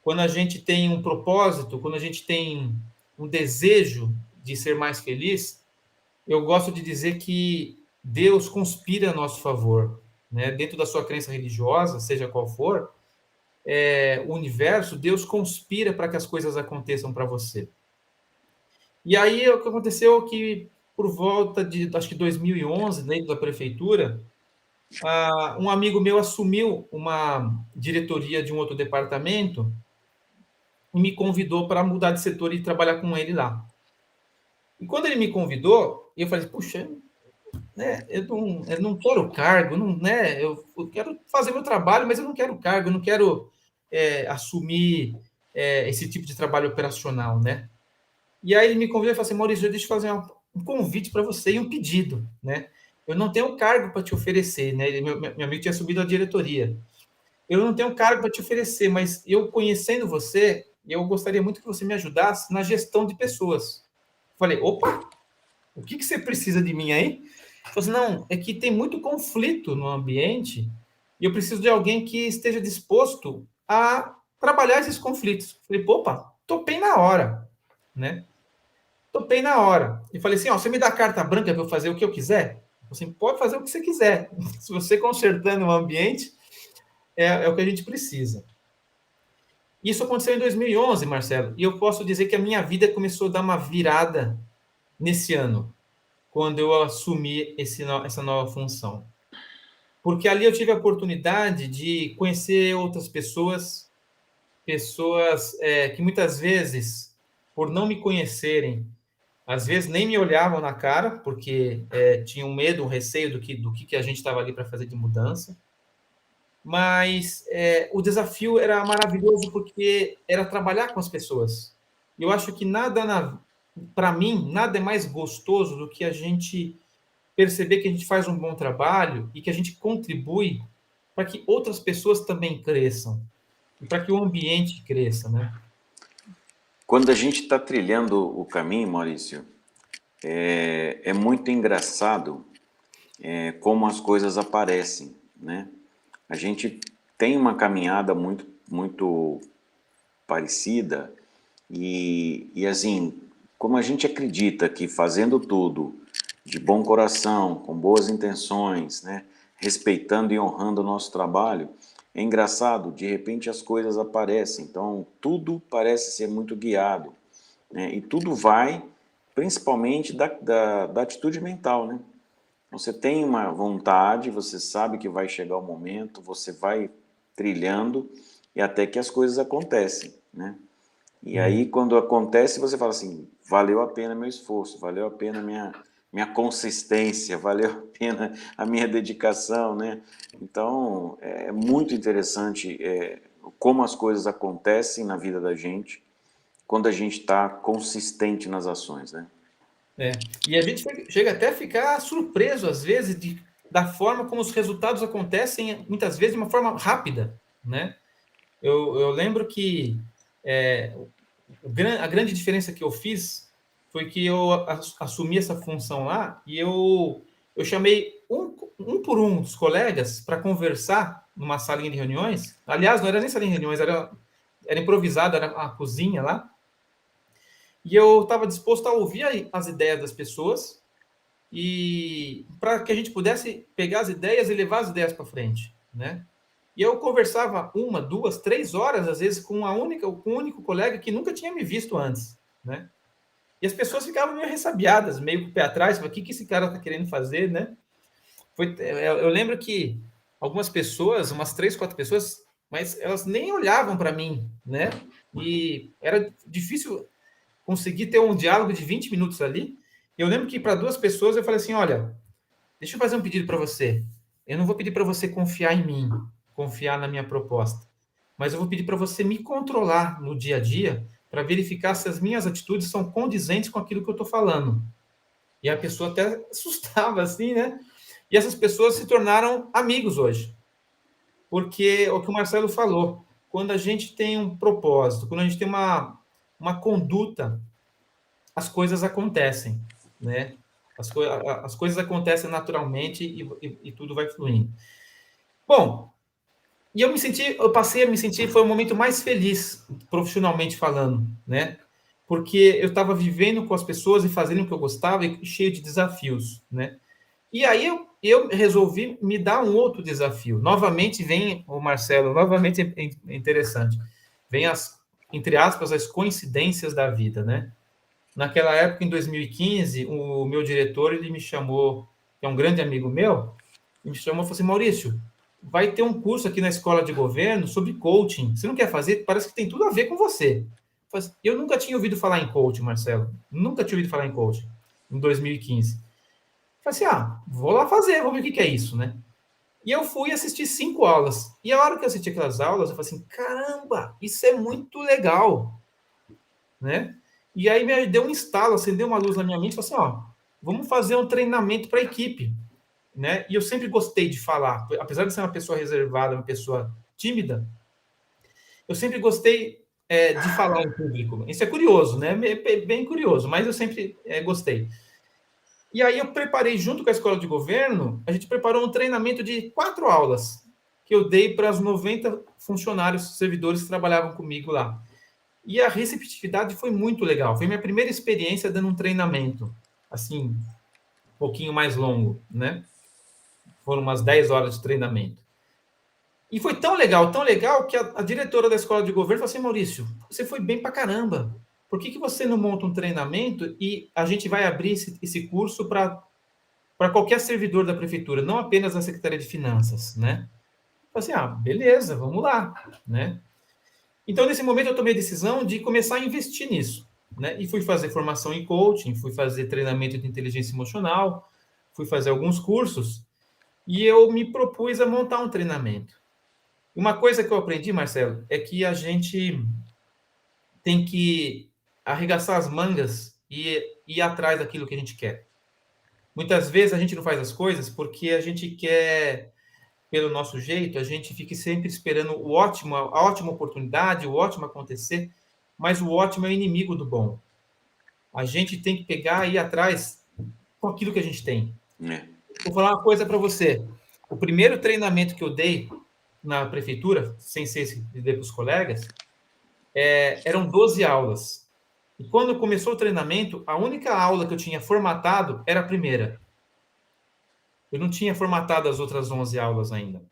Quando a gente tem um propósito, quando a gente tem um desejo de ser mais feliz, eu gosto de dizer que Deus conspira a nosso favor, né? Dentro da sua crença religiosa, seja qual for, o universo, Deus conspira para que as coisas aconteçam para você. E aí o que aconteceu é que por volta de, acho que 2011, dentro da prefeitura, um amigo meu assumiu uma diretoria de um outro departamento e me convidou para mudar de setor e trabalhar com ele lá. E quando ele me convidou, eu falei, puxa, né, eu não quero cargo, não, né, eu quero fazer meu trabalho, mas eu não quero cargo, eu não quero assumir esse tipo de trabalho operacional, né? E aí ele me convidou e falou assim, Maurício, deixa eu fazer um convite para você e um pedido, né? Eu não tenho cargo para te oferecer, né? Meu amigo tinha subido à diretoria. Eu não tenho cargo para te oferecer, mas eu conhecendo você, eu gostaria muito que você me ajudasse na gestão de pessoas. Falei, opa, o que você precisa de mim aí? Falei assim, não, é que tem muito conflito no ambiente e eu preciso de alguém que esteja disposto a trabalhar esses conflitos. Falei, opa, topei na hora, né? Topei na hora. E falei assim, ó, você me dá carta branca para eu fazer o que eu quiser? Assim, pode fazer o que você quiser. Se você consertando o ambiente, é o que a gente precisa. Isso aconteceu em 2011, Marcelo, e eu posso dizer que a minha vida começou a dar uma virada nesse ano, quando eu assumi essa nova função. Porque ali eu tive a oportunidade de conhecer outras pessoas, que muitas vezes, por não me conhecerem, às vezes nem me olhavam na cara, porque tinham medo, um receio do que a gente estava ali para fazer de mudança. Mas o desafio era maravilhoso porque era trabalhar com as pessoas. Eu acho que para mim, nada é mais gostoso do que a gente perceber que a gente faz um bom trabalho e que a gente contribui para que outras pessoas também cresçam e para que o ambiente cresça, né? Quando a gente está trilhando o caminho, Maurício, é muito engraçado como as coisas aparecem, né? A gente tem uma caminhada muito parecida e assim, como a gente acredita que fazendo tudo de bom coração, com boas intenções, né, respeitando e honrando o nosso trabalho, é engraçado, de repente as coisas aparecem, então tudo parece ser muito guiado, né, e tudo vai principalmente da atitude mental, né? Você tem uma vontade, você sabe que vai chegar o momento, você vai trilhando e até que as coisas acontecem, né? E aí, quando acontece, você fala assim, valeu a pena meu esforço, valeu a pena minha consistência, valeu a pena a minha dedicação, né? Então, é muito interessante como as coisas acontecem na vida da gente quando a gente está consistente nas ações, né? E a gente chega até a ficar surpreso, às vezes, da forma como os resultados acontecem, muitas vezes de uma forma rápida, né? Eu lembro que a grande diferença que eu fiz foi que eu assumi essa função lá e eu chamei um por um dos colegas para conversar numa salinha de reuniões. Aliás, não era nem salinha de reuniões, era improvisado, era a cozinha lá. E eu estava disposto a ouvir as ideias das pessoas e para que a gente pudesse pegar as ideias e levar as ideias para frente, né? E eu conversava 1, 2, 3 horas, às vezes, com com um único colega que nunca tinha me visto antes, né? E as pessoas ficavam meio ressabiadas, meio com o pé atrás, o que esse cara está querendo fazer, né? Eu lembro que algumas pessoas, umas 3, 4 pessoas, mas elas nem olhavam para mim, né? E era difícil conseguir ter um diálogo de 20 minutos ali. Eu lembro que para 2 pessoas eu falei assim: olha, deixa eu fazer um pedido para você. Eu não vou pedir para você confiar em mim, confiar na minha proposta, mas eu vou pedir para você me controlar no dia a dia para verificar se as minhas atitudes são condizentes com aquilo que eu estou falando. E a pessoa até assustava assim, né? E essas pessoas se tornaram amigos hoje. Porque o que o Marcelo falou, quando a gente tem um propósito, quando a gente tem uma conduta, as coisas acontecem, né? As coisas acontecem naturalmente e tudo vai fluindo. Bom, e eu passei a me sentir, foi o momento mais feliz, profissionalmente falando, né? Porque eu estava vivendo com as pessoas e fazendo o que eu gostava e cheio de desafios, né? E aí eu resolvi me dar um outro desafio. Novamente vem o Marcelo, novamente é interessante. Vem entre aspas, as coincidências da vida, né? Naquela época, em 2015, o meu diretor, ele me chamou, que é um grande amigo meu, me chamou e falou assim: Maurício, vai ter um curso aqui na escola de governo sobre coaching. Você não quer fazer? Parece que tem tudo a ver com você. Eu nunca tinha ouvido falar em coaching, Marcelo. Nunca tinha ouvido falar em coaching, em 2015. Falei assim, vou lá fazer, vamos ver o que é isso, né? E eu fui assistir 5 aulas. E a hora que eu assisti aquelas aulas, eu falei assim, caramba, isso é muito legal, né? E aí me deu um estalo, acendeu uma luz na minha mente, falei assim, vamos fazer um treinamento para a equipe, né? E eu sempre gostei de falar, apesar de ser uma pessoa reservada, uma pessoa tímida, eu sempre gostei de falar em público. Isso é curioso, né? Bem curioso, mas eu sempre gostei. E aí eu preparei, junto com a escola de governo, a gente preparou um treinamento de 4 aulas que eu dei para os 90 funcionários, servidores que trabalhavam comigo lá. E a receptividade foi muito legal. Foi minha primeira experiência dando um treinamento, assim, um pouquinho mais longo, né? Foram umas 10 horas de treinamento. E foi tão legal, que a diretora da escola de governo falou assim, Maurício, você foi bem pra caramba. Por que você não monta um treinamento e a gente vai abrir esse curso para qualquer servidor da prefeitura, não apenas da Secretaria de Finanças, né? Eu falei assim, beleza, vamos lá, né? Então, nesse momento, eu tomei a decisão de começar a investir nisso, né? E fui fazer formação em coaching, fui fazer treinamento de inteligência emocional, fui fazer alguns cursos, e eu me propus a montar um treinamento. Uma coisa que eu aprendi, Marcelo, é que a gente tem que arregaçar as mangas e ir atrás daquilo que a gente quer. Muitas vezes a gente não faz as coisas porque a gente quer, pelo nosso jeito, a gente fica sempre esperando a ótima oportunidade, o ótimo acontecer, mas o ótimo é inimigo do bom. A gente tem que pegar e ir atrás com aquilo que a gente tem. vou falar uma coisa para você. O primeiro treinamento que eu dei na prefeitura, sem ser esse que dei para os colegas, eram 12 aulas. E quando começou o treinamento, a única aula que eu tinha formatado era a primeira. Eu não tinha formatado as outras 11 aulas ainda.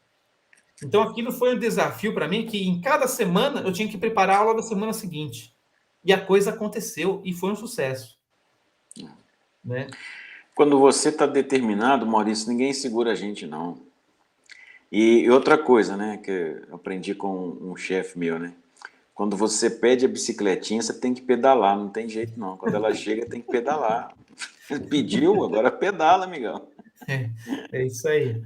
Então, aquilo foi um desafio para mim, que em cada semana eu tinha que preparar a aula da semana seguinte. E a coisa aconteceu e foi um sucesso. Né? Quando você está determinado, Maurício, ninguém segura a gente, não. E outra coisa, né, que eu aprendi com um chefe meu, né? Quando você pede a bicicletinha, você tem que pedalar, não tem jeito não. Quando ela chega, tem que pedalar. Pediu, agora pedala, amigão. É isso aí.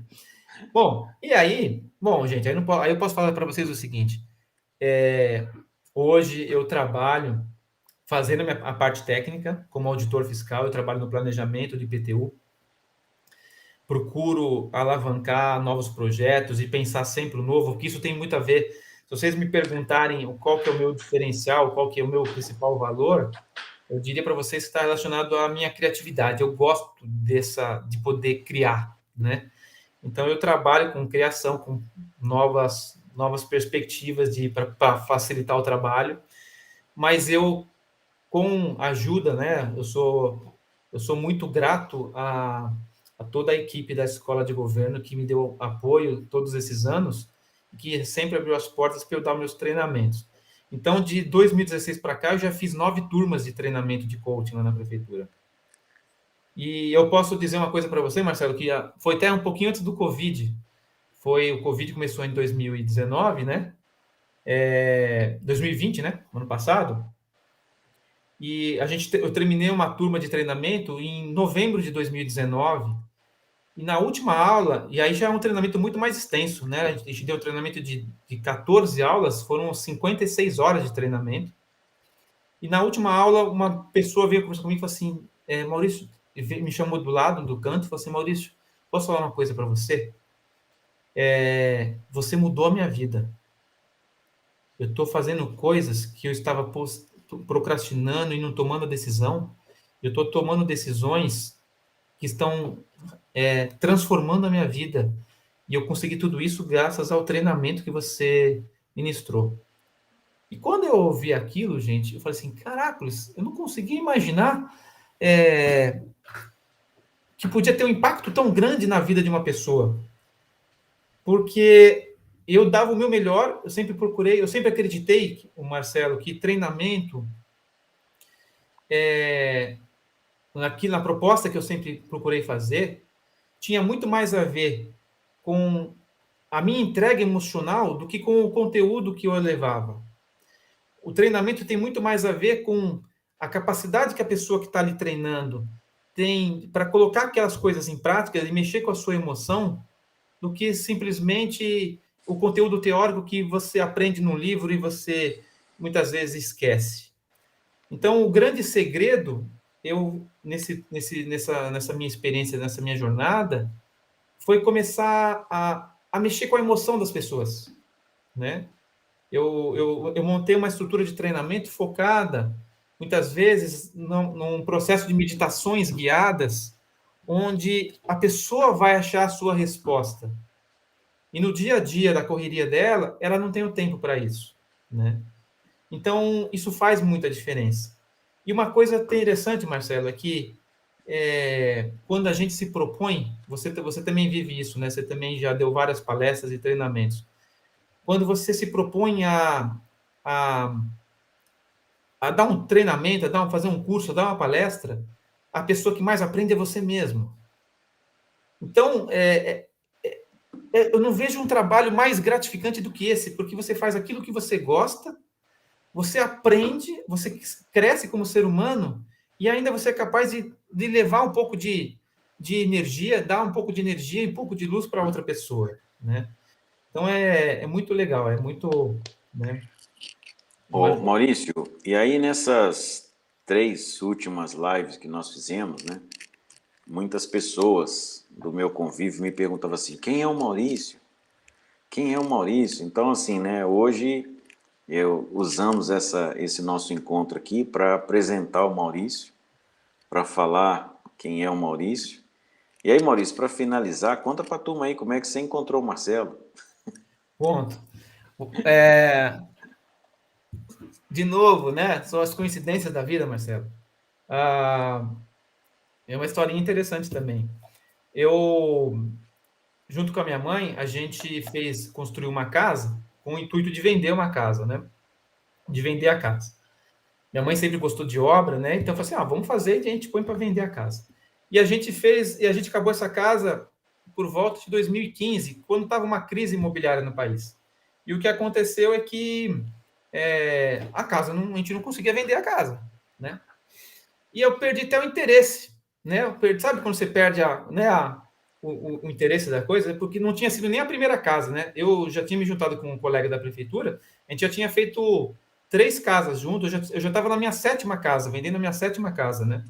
Bom, e aí, bom, gente, aí eu posso falar para vocês o seguinte: hoje eu trabalho fazendo a parte técnica como auditor fiscal, eu trabalho no planejamento de IPTU, procuro alavancar novos projetos e pensar sempre o novo, porque isso tem muito a ver. Se vocês me perguntarem qual que é o meu diferencial, qual que é o meu principal valor, eu diria para vocês que está relacionado à minha criatividade. Eu gosto de poder criar, né? Então eu trabalho com criação, com novas perspectivas para facilitar o trabalho, mas eu com ajuda, né? Eu sou muito grato a toda a equipe da Escola de Governo que me deu apoio todos esses anos, que sempre abriu as portas para eu dar meus treinamentos. Então, de 2016 para cá, eu já fiz 9 turmas de treinamento de coaching lá na prefeitura. E eu posso dizer uma coisa para você, Marcelo, que foi até um pouquinho antes do Covid. O Covid começou em 2019, né? 2020, né? Ano passado. E eu terminei uma turma de treinamento em novembro de 2019. E na última aula, e aí já é um treinamento muito mais extenso, né? A gente deu treinamento de 14 aulas, foram 56 horas de treinamento. E na última aula, uma pessoa veio conversar comigo e falou assim: Maurício, me chamou do lado, do canto, e falou assim: Maurício, posso falar uma coisa para você? Você mudou a minha vida. Eu estou fazendo coisas que eu estava procrastinando e não tomando decisão. Eu estou tomando decisões que estão transformando a minha vida. E eu consegui tudo isso graças ao treinamento que você ministrou. E quando eu ouvi aquilo, gente, eu falei assim, caracoles, eu não conseguia imaginar que podia ter um impacto tão grande na vida de uma pessoa. Porque eu dava o meu melhor, eu sempre procurei, eu sempre acreditei, o Marcelo, que treinamento, na proposta que eu sempre procurei fazer, tinha muito mais a ver com a minha entrega emocional do que com o conteúdo que eu levava. O treinamento tem muito mais a ver com a capacidade que a pessoa que está ali treinando tem para colocar aquelas coisas em prática e mexer com a sua emoção, do que simplesmente o conteúdo teórico que você aprende no livro e você muitas vezes esquece. Então, o grande segredo, nessa minha experiência, nessa minha jornada, foi começar a mexer com a emoção das pessoas, né? Eu montei uma estrutura de treinamento focada, muitas vezes, num processo de meditações guiadas, onde a pessoa vai achar a sua resposta. E no dia a dia da correria dela, ela não tem o tempo para isso, né? Então, isso faz muita diferença. E uma coisa interessante, Marcelo, é que quando a gente se propõe, você também vive isso, né? Você também já deu várias palestras e treinamentos. Quando você se propõe a, a dar um treinamento, fazer um curso, a dar uma palestra, a pessoa que mais aprende é você mesmo. Então, eu não vejo um trabalho mais gratificante do que esse, porque você faz aquilo que você gosta, você aprende, você cresce como ser humano e ainda você é capaz de levar um pouco de energia, dar um pouco de energia e um pouco de luz para outra pessoa, né? Então é muito legal, é muito, né? Ô, Maurício, e aí nessas 3 últimas lives que nós fizemos, né? Muitas pessoas do meu convívio me perguntavam assim, quem é o Maurício? Quem é o Maurício? Então, assim, né, hoje usamos esse nosso encontro aqui para apresentar o Maurício, para falar quem é o Maurício E aí, Maurício, para finalizar, conta para a turma aí como é que você encontrou o Marcelo. Ponto. De novo, né? São as coincidências da vida, Marcelo. É uma historinha interessante também. Eu, junto com a minha mãe, a gente construiu uma casa com o intuito de vender uma casa, né? De vender a casa. Minha mãe sempre gostou de obra, né? Então, eu falei assim, vamos fazer e a gente põe para vender a casa. E a gente acabou essa casa por volta de 2015, quando estava uma crise imobiliária no país. E o que aconteceu é que a casa, a gente não conseguia vender a casa, né? E eu perdi até o interesse, né? Sabe quando você perde o interesse da coisa? Porque não tinha sido nem a primeira casa, né? Eu já tinha me juntado com um colega da prefeitura, a gente já tinha feito 3 casas juntos, eu já estava na minha 7ª casa, vendendo a minha 7ª casa, né?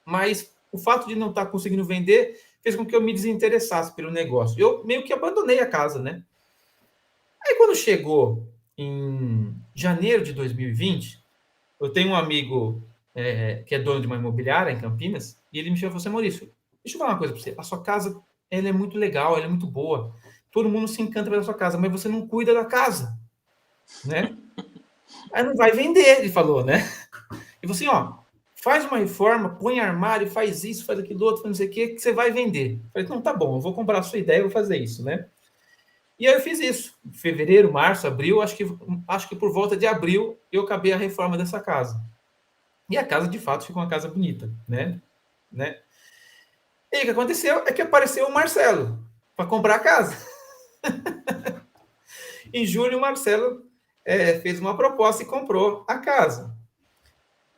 Mas o fato de não estar conseguindo vender fez com que eu me desinteressasse pelo negócio. Eu meio que abandonei a casa, né? Aí quando chegou em janeiro de 2020, eu tenho um amigo que é dono de uma imobiliária em Campinas, e ele me chamou e falou assim, Maurício, deixa eu falar uma coisa para você. A sua casa, ela é muito legal, ela é muito boa. Todo mundo se encanta pela sua casa, mas você não cuida da casa, né? Aí não vai vender, ele falou, né? E você, faz uma reforma, põe armário, faz isso, faz aquilo outro, faz não sei o que você vai vender. Eu falei, não, tá bom, eu vou comprar a sua ideia, eu vou fazer isso, né? E aí eu fiz isso. Em fevereiro, março, abril, acho que por volta de abril eu acabei a reforma dessa casa. E a casa, de fato, ficou uma casa bonita, né? E aí, o que aconteceu é que apareceu o Marcelo para comprar a casa. Em julho, o Marcelo fez uma proposta e comprou a casa.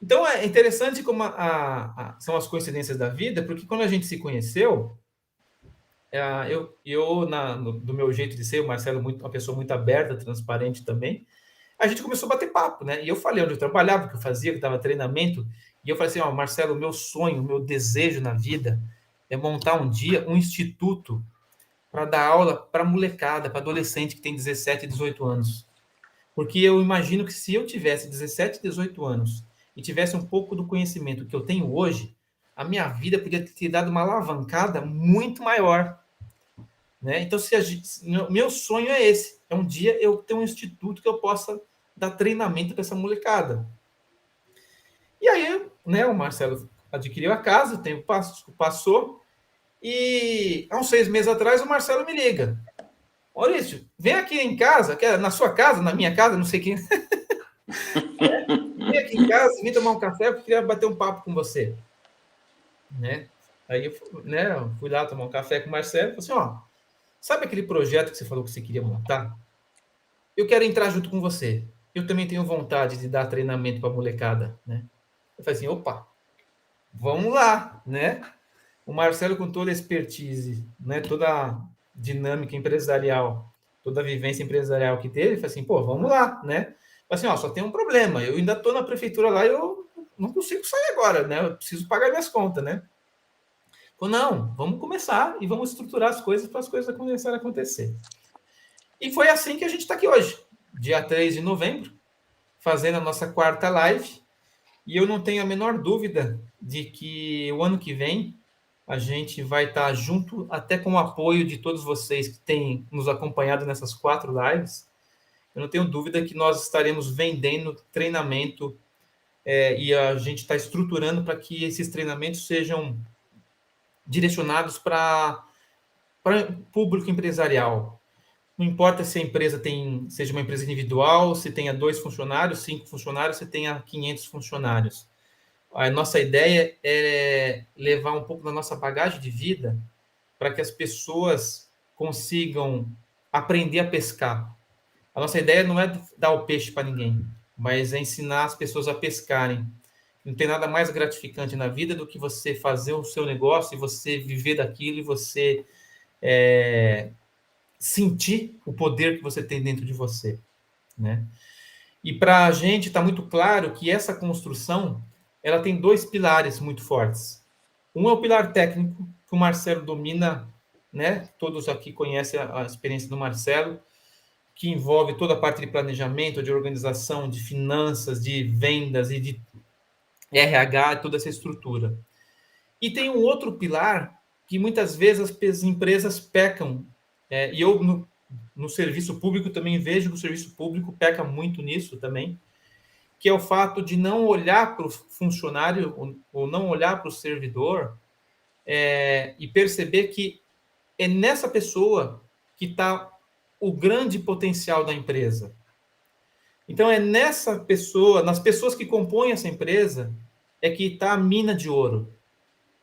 Então, é interessante como são as coincidências da vida, porque quando a gente se conheceu, do meu jeito de ser, o Marcelo uma pessoa muito aberta, transparente também, a gente começou a bater papo, né? E eu falei onde eu trabalhava, o que eu fazia, que dava treinamento, e eu falei assim, Marcelo, o meu sonho, o meu desejo na vida é montar um dia um instituto para dar aula para molecada, para adolescente que tem 17, 18 anos. Porque eu imagino que se eu tivesse 17, 18 anos e tivesse um pouco do conhecimento que eu tenho hoje, a minha vida podia ter dado uma alavancada muito maior. Né? Então, meu sonho é esse. É um dia eu ter um instituto que eu possa dar treinamento para essa molecada. E aí, né, o Marcelo adquiriu a casa, o tempo passou, e há uns 6 meses atrás o Marcelo me liga. Maurício, vem aqui em casa, na sua casa, na minha casa, não sei quem. Vem aqui em casa, vem tomar um café, porque eu queria bater um papo com você. Né? Aí eu fui lá tomar um café com o Marcelo e falei assim, sabe aquele projeto que você falou que você queria montar? Eu quero entrar junto com você. Eu também tenho vontade de dar treinamento para a molecada, né? Eu falei assim, opa, vamos lá, né? O Marcelo, com toda a expertise, né? Toda a dinâmica empresarial, toda a vivência empresarial que teve, falei assim, pô, vamos lá, né? Falei assim, só tem um problema, eu ainda estou na prefeitura lá e eu não consigo sair agora, né? Eu preciso pagar minhas contas, né? Falei, não, vamos começar e vamos estruturar as coisas para as coisas começarem a acontecer. E foi assim que a gente está aqui hoje, dia 3 de novembro, fazendo a nossa 4ª live, e eu não tenho a menor dúvida de que o ano que vem a gente vai estar junto, até com o apoio de todos vocês que têm nos acompanhado nessas 4 lives. Eu não tenho dúvida que nós estaremos vendendo treinamento e a gente está estruturando para que esses treinamentos sejam direcionados para público empresarial. Não importa se a empresa seja uma empresa individual, se tenha 2 funcionários, 5 funcionários, se tenha 500 funcionários. A nossa ideia é levar um pouco da nossa bagagem de vida para que as pessoas consigam aprender a pescar. A nossa ideia não é dar o peixe para ninguém, mas é ensinar as pessoas a pescarem. Não tem nada mais gratificante na vida do que você fazer o seu negócio e você viver daquilo e você sentir o poder que você tem dentro de você, né? E para a gente está muito claro que essa construção ela tem 2 pilares muito fortes. Um é o pilar técnico, que o Marcelo domina, né? Todos aqui conhecem a experiência do Marcelo, que envolve toda a parte de planejamento, de organização, de finanças, de vendas e de RH, toda essa estrutura. E tem um outro pilar que muitas vezes as empresas pecam, e eu no serviço público também vejo que o serviço público peca muito nisso também, que é o fato de não olhar para o funcionário ou não olhar para o servidor e perceber que é nessa pessoa que está o grande potencial da empresa. Então, é nessa pessoa, nas pessoas que compõem essa empresa, é que está a mina de ouro.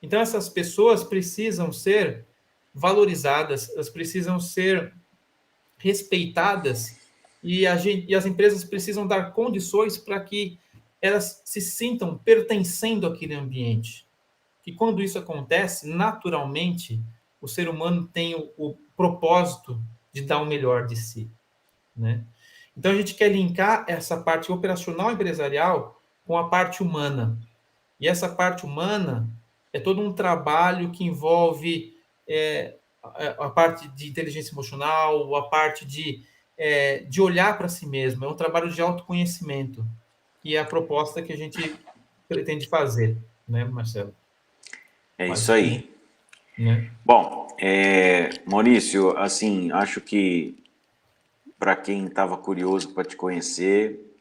Então, essas pessoas precisam ser valorizadas, elas precisam ser respeitadas e as empresas precisam dar condições para que elas se sintam pertencendo àquele ambiente. E quando isso acontece, naturalmente, o ser humano tem o propósito de dar o melhor de si, né? Então, a gente quer linkar essa parte operacional empresarial com a parte humana. E essa parte humana é todo um trabalho que envolve a parte de inteligência emocional, a parte de olhar para si mesmo. É um trabalho de autoconhecimento, que é a proposta que a gente pretende fazer, né, Marcelo? É isso Basicamente, aí. né? Bom, Maurício, assim, acho que para quem estava curioso para te conhecer,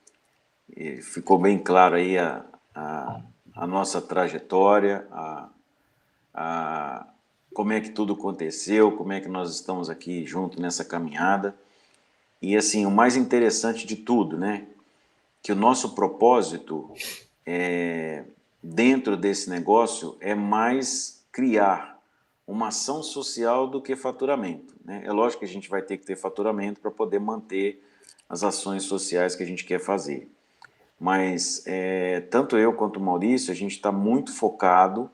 ficou bem claro aí a nossa trajetória, como é que tudo aconteceu, como é que nós estamos aqui junto nessa caminhada. E assim, o mais interessante de tudo, né? Que o nosso propósito dentro desse negócio é mais criar uma ação social do que faturamento, né? É lógico que a gente vai ter que ter faturamento para poder manter as ações sociais que a gente quer fazer. Mas tanto eu quanto o Maurício, a gente está muito focado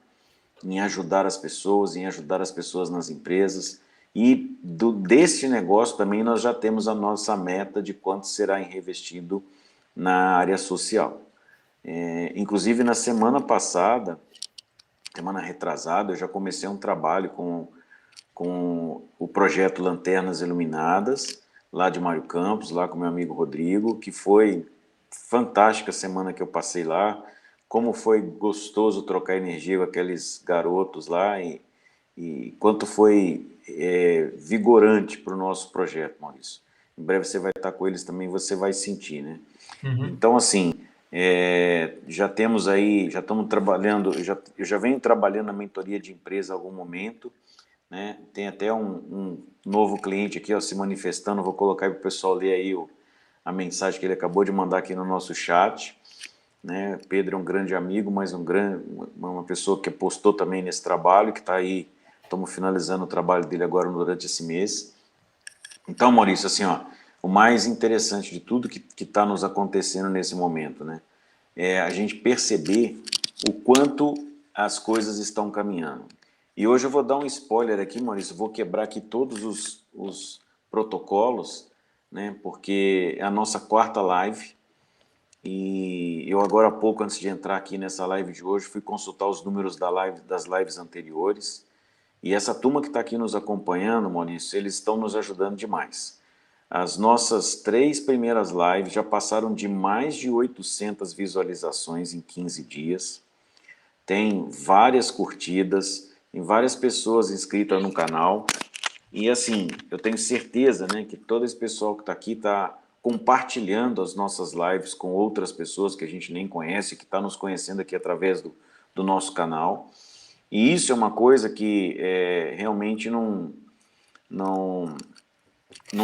em ajudar as pessoas nas empresas. E deste negócio também nós já temos a nossa meta de quanto será reinvestido na área social. Inclusive, na semana passada, semana retrasada, eu já comecei um trabalho com o projeto Lanternas Iluminadas, lá de Mário Campos, lá com meu amigo Rodrigo, que foi fantástica a semana que eu passei lá, como foi gostoso trocar energia com aqueles garotos lá e quanto foi vigorante para o nosso projeto, Maurício. Em breve você vai estar com eles também, você vai sentir, né? Uhum. Então, assim, já temos aí, já estamos trabalhando, eu já venho trabalhando na mentoria de empresa há algum momento, né? Tem até um novo cliente aqui, ó, se manifestando, vou colocar aí para o pessoal ler aí a mensagem que ele acabou de mandar aqui no nosso chat, né? Pedro é um grande amigo, mas uma pessoa que apostou também nesse trabalho, que está aí, estamos finalizando o trabalho dele agora durante esse mês. Então, Maurício, assim, ó, o mais interessante de tudo que está nos acontecendo nesse momento, né, é a gente perceber o quanto as coisas estão caminhando. E hoje eu vou dar um spoiler aqui, Maurício, vou quebrar aqui todos os protocolos, né, porque é a nossa quarta live, e eu agora há pouco, antes de entrar aqui nessa live de hoje, fui consultar os números das lives anteriores, e essa turma que está aqui nos acompanhando, Maurício, eles estão nos ajudando demais. As nossas 3 primeiras lives já passaram de mais de 800 visualizações em 15 dias. Tem várias curtidas, tem várias pessoas inscritas no canal. E assim, eu tenho certeza, né, que todo esse pessoal que está aqui está compartilhando as nossas lives com outras pessoas que a gente nem conhece, que está nos conhecendo aqui através do nosso canal. E isso é uma coisa que realmente não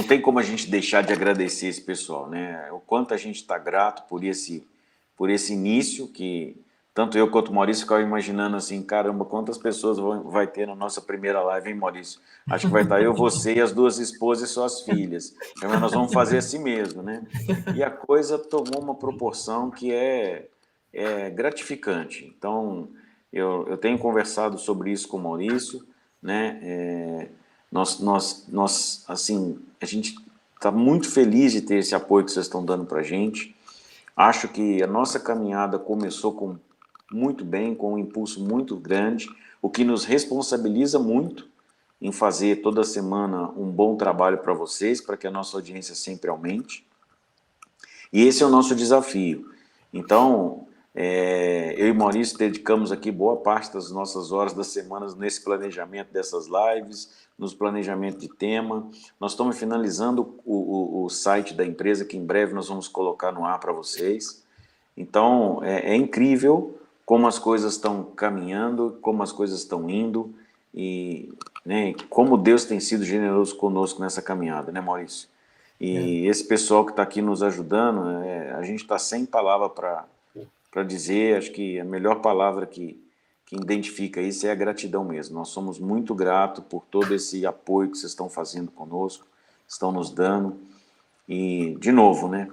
tem como a gente deixar de agradecer esse pessoal, né? O quanto a gente está grato por esse início, que tanto eu quanto o Maurício ficavam imaginando assim, caramba, quantas pessoas vai ter na nossa primeira live, hein, Maurício? Acho que vai estar eu, você e as 2 esposas e suas filhas. Então nós vamos fazer assim mesmo, né? E a coisa tomou uma proporção que é gratificante. Então, eu tenho conversado sobre isso com o Maurício, né? Assim, a gente está muito feliz de ter esse apoio que vocês estão dando para a gente. Acho que a nossa caminhada começou muito bem, com um impulso muito grande, o que nos responsabiliza muito em fazer toda semana um bom trabalho para vocês, para que a nossa audiência sempre aumente. E esse é o nosso desafio. Então, Eu e Maurício dedicamos aqui boa parte das nossas horas das semanas nesse planejamento dessas lives, nos planejamentos de tema. Nós estamos finalizando o site da empresa, que em breve nós vamos colocar no ar para vocês. Então, é incrível como as coisas estão caminhando, como as coisas estão indo, e né, como Deus tem sido generoso conosco nessa caminhada, né, Maurício? E esse pessoal que está aqui nos ajudando, a gente está sem palavra para dizer, acho que a melhor palavra que identifica isso é a gratidão mesmo. Nós somos muito gratos por todo esse apoio que vocês estão fazendo conosco, estão nos dando. E, de novo, né?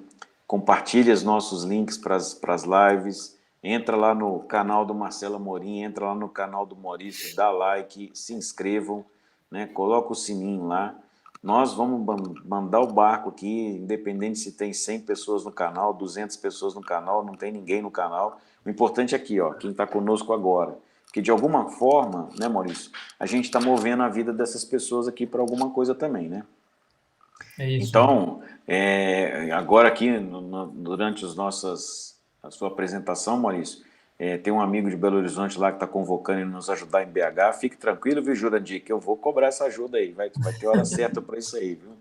Compartilhe os nossos links para as lives, entra lá no canal do Marcelo Amorim, entra lá no canal do Maurício, dá like, se inscrevam, né? Coloca o sininho lá. Nós vamos mandar o barco aqui, independente se tem 100 pessoas no canal, 200 pessoas no canal, não tem ninguém no canal. O importante é aqui, ó, quem está conosco agora. Porque, de alguma forma, né, Maurício, a gente está movendo a vida dessas pessoas aqui para alguma coisa também, né? É isso. Então, agora aqui, durante a sua apresentação, Maurício, tem um amigo de Belo Horizonte lá que está convocando e nos ajudar em BH. Fique tranquilo, viu, Jurandir, que eu vou cobrar essa ajuda aí. Vai ter hora certa para isso aí, viu?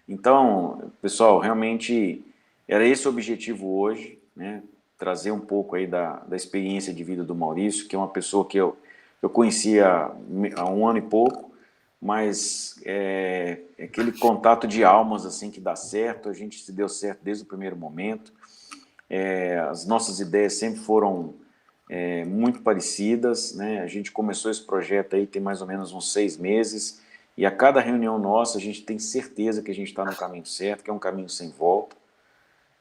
Então, pessoal, realmente era esse o objetivo hoje, né? Trazer um pouco aí da experiência de vida do Maurício, que é uma pessoa que eu conhecia há um ano e pouco, mas é aquele contato de almas assim que dá certo, a gente se deu certo desde o primeiro momento. As nossas ideias sempre foram muito parecidas, né? A gente começou esse projeto aí tem mais ou menos uns 6 meses, e a cada reunião nossa a gente tem certeza que a gente está no caminho certo, que é um caminho sem volta.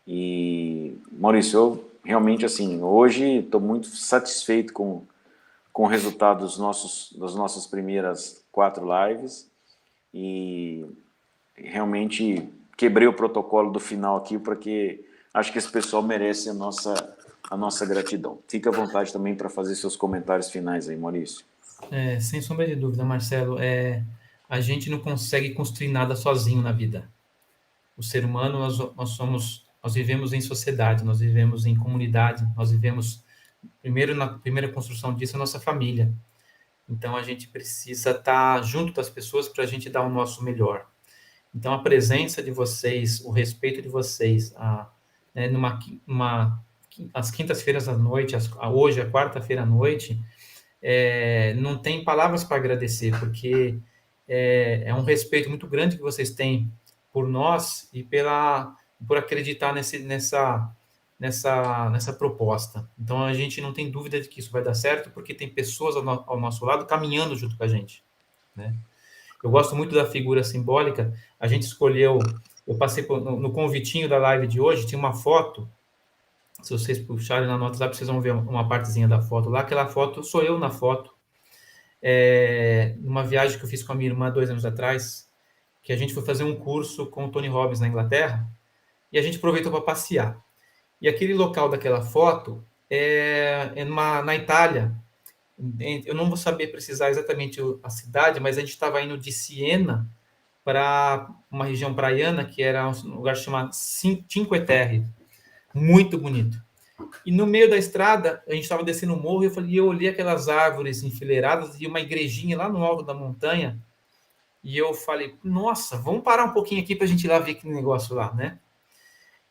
E, Maurício, eu realmente, assim, hoje estou muito satisfeito com o resultado das nossas primeiras 4 lives, e realmente quebrei o protocolo do final aqui, porque acho que esse pessoal merece a nossa gratidão. Fique à vontade também para fazer seus comentários finais aí, Maurício. Sem sombra de dúvida, Marcelo, a gente não consegue construir nada sozinho na vida. O ser humano, nós vivemos em sociedade, nós vivemos em comunidade, nós vivemos, na primeira construção disso, a nossa família. Então, a gente precisa estar junto das pessoas para a gente dar o nosso melhor. Então, a presença de vocês, o respeito de vocês, né, às quintas-feiras à noite, hoje, a quarta-feira à noite, não tem palavras para agradecer, porque é um respeito muito grande que vocês têm por nós e por acreditar nessa proposta. Então, a gente não tem dúvida de que isso vai dar certo, porque tem pessoas ao nosso lado caminhando junto com a gente, né? Eu gosto muito da figura simbólica. A gente escolheu, eu passei no convitinho da live de hoje, tinha uma foto. Se vocês puxarem na WhatsApp, vocês vão ver uma partezinha da foto lá. Aquela foto, sou eu na foto. Numa viagem que eu fiz com a minha irmã 2 anos atrás, que a gente foi fazer um curso com o Tony Robbins na Inglaterra, e a gente aproveitou para passear. E aquele local daquela foto na Itália. Eu não vou saber precisar exatamente a cidade, mas a gente estava indo de Siena para uma região praiana que era um lugar chamado Cinque Terre, muito bonito. E no meio da estrada, a gente estava descendo o morro e eu olhei aquelas árvores enfileiradas e uma igrejinha lá no alto da montanha, e eu falei, nossa, vamos parar um pouquinho aqui para a gente ir lá ver aquele negócio lá, né?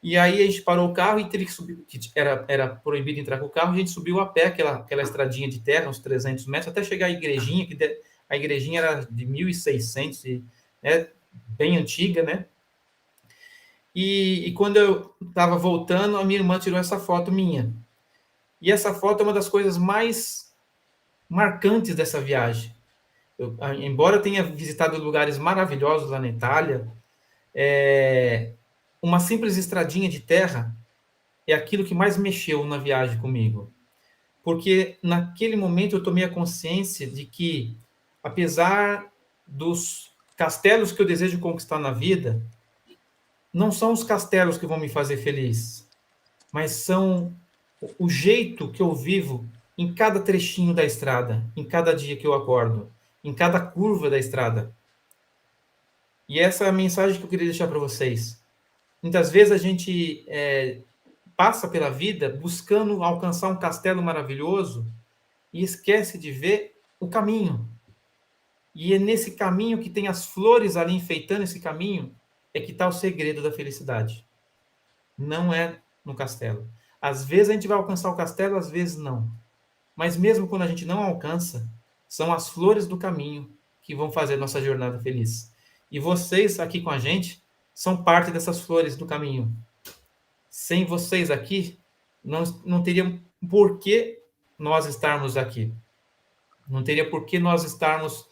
E aí a gente parou o carro e teve que subir, que era proibido entrar com o carro, a gente subiu a pé aquela estradinha de terra, uns 300 metros, até chegar à igrejinha, a igrejinha era de 1600, bem antiga, né? E quando eu estava voltando, a minha irmã tirou essa foto minha. E essa foto é uma das coisas mais marcantes dessa viagem. Embora eu tenha visitado lugares maravilhosos lá na Itália, uma simples estradinha de terra é aquilo que mais mexeu na viagem comigo. Porque naquele momento eu tomei a consciência de que, apesar dos castelos que eu desejo conquistar na vida, não são os castelos que vão me fazer feliz, mas são o jeito que eu vivo em cada trechinho da estrada, em cada dia que eu acordo, em cada curva da estrada. E essa é a mensagem que eu queria deixar para vocês. Muitas vezes a gente passa pela vida buscando alcançar um castelo maravilhoso e esquece de ver o caminho. E é nesse caminho que tem as flores ali enfeitando esse caminho, é que está o segredo da felicidade. Não é no castelo. Às vezes a gente vai alcançar o castelo, às vezes não. Mas mesmo quando a gente não alcança, são as flores do caminho que vão fazer nossa jornada feliz. E vocês aqui com a gente são parte dessas flores do caminho. Sem vocês aqui, não teria por que nós estarmos aqui. Não teria por que nós estarmos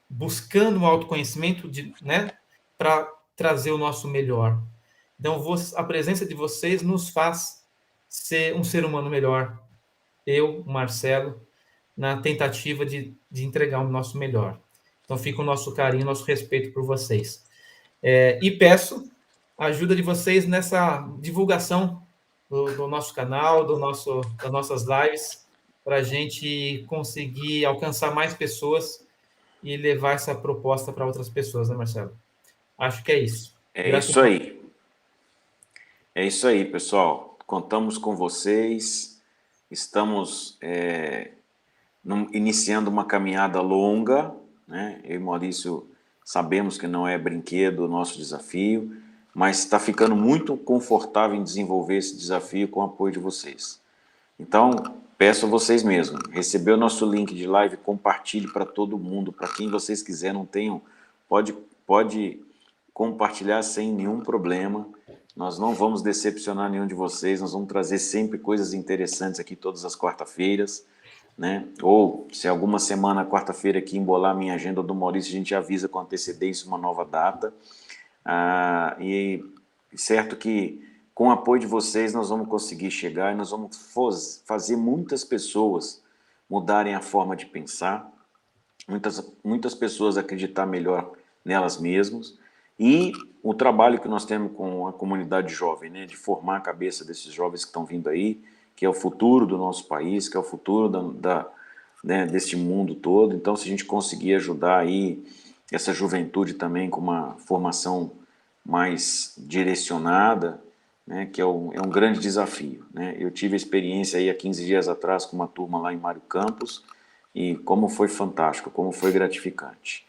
buscando o autoconhecimento, né, para trazer o nosso melhor. Então, a presença de vocês nos faz ser um ser humano melhor. Eu, Marcelo, na tentativa de entregar o nosso melhor. Então, fica o nosso carinho, nosso respeito por vocês. E peço a ajuda de vocês nessa divulgação do nosso canal, das nossas lives, para a gente conseguir alcançar mais pessoas e levar essa proposta para outras pessoas, né, Marcelo? Acho que é isso. É isso aí. É isso aí, pessoal. Contamos com vocês. Estamos iniciando uma caminhada longa, né? Eu e Maurício sabemos que não é brinquedo o nosso desafio, mas está ficando muito confortável em desenvolver esse desafio com o apoio de vocês. Então, peço a vocês mesmos, recebeu o nosso link de live, compartilhe para todo mundo, para quem vocês quiserem, não tenham, pode compartilhar sem nenhum problema. Nós não vamos decepcionar nenhum de vocês, nós vamos trazer sempre coisas interessantes aqui todas as quarta-feiras, né? Ou se alguma semana, quarta-feira aqui, embolar a minha agenda do Maurício, a gente avisa com antecedência uma nova data. E certo que com o apoio de vocês nós vamos conseguir chegar e nós vamos fazer muitas pessoas mudarem a forma de pensar, muitas pessoas acreditar melhor nelas mesmas, e o trabalho que nós temos com a comunidade jovem, né, de formar a cabeça desses jovens que estão vindo aí, que é o futuro do nosso país, que é o futuro né, deste mundo todo. Então, se a gente conseguir ajudar aí essa juventude também com uma formação mais direcionada, né, que é um grande desafio, né? Eu tive a experiência aí há 15 dias atrás com uma turma lá em Mário Campos, e como foi fantástico, como foi gratificante.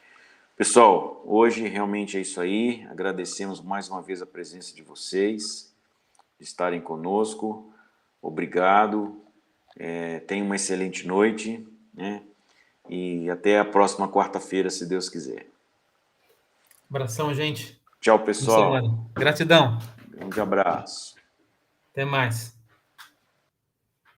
Pessoal, hoje realmente é isso aí. Agradecemos mais uma vez a presença de vocês, de estarem conosco. Obrigado. Tenham uma excelente noite, né? E até a próxima quarta-feira, se Deus quiser. Abração, gente. Tchau, pessoal. Gratidão. Grande abraço. Até mais.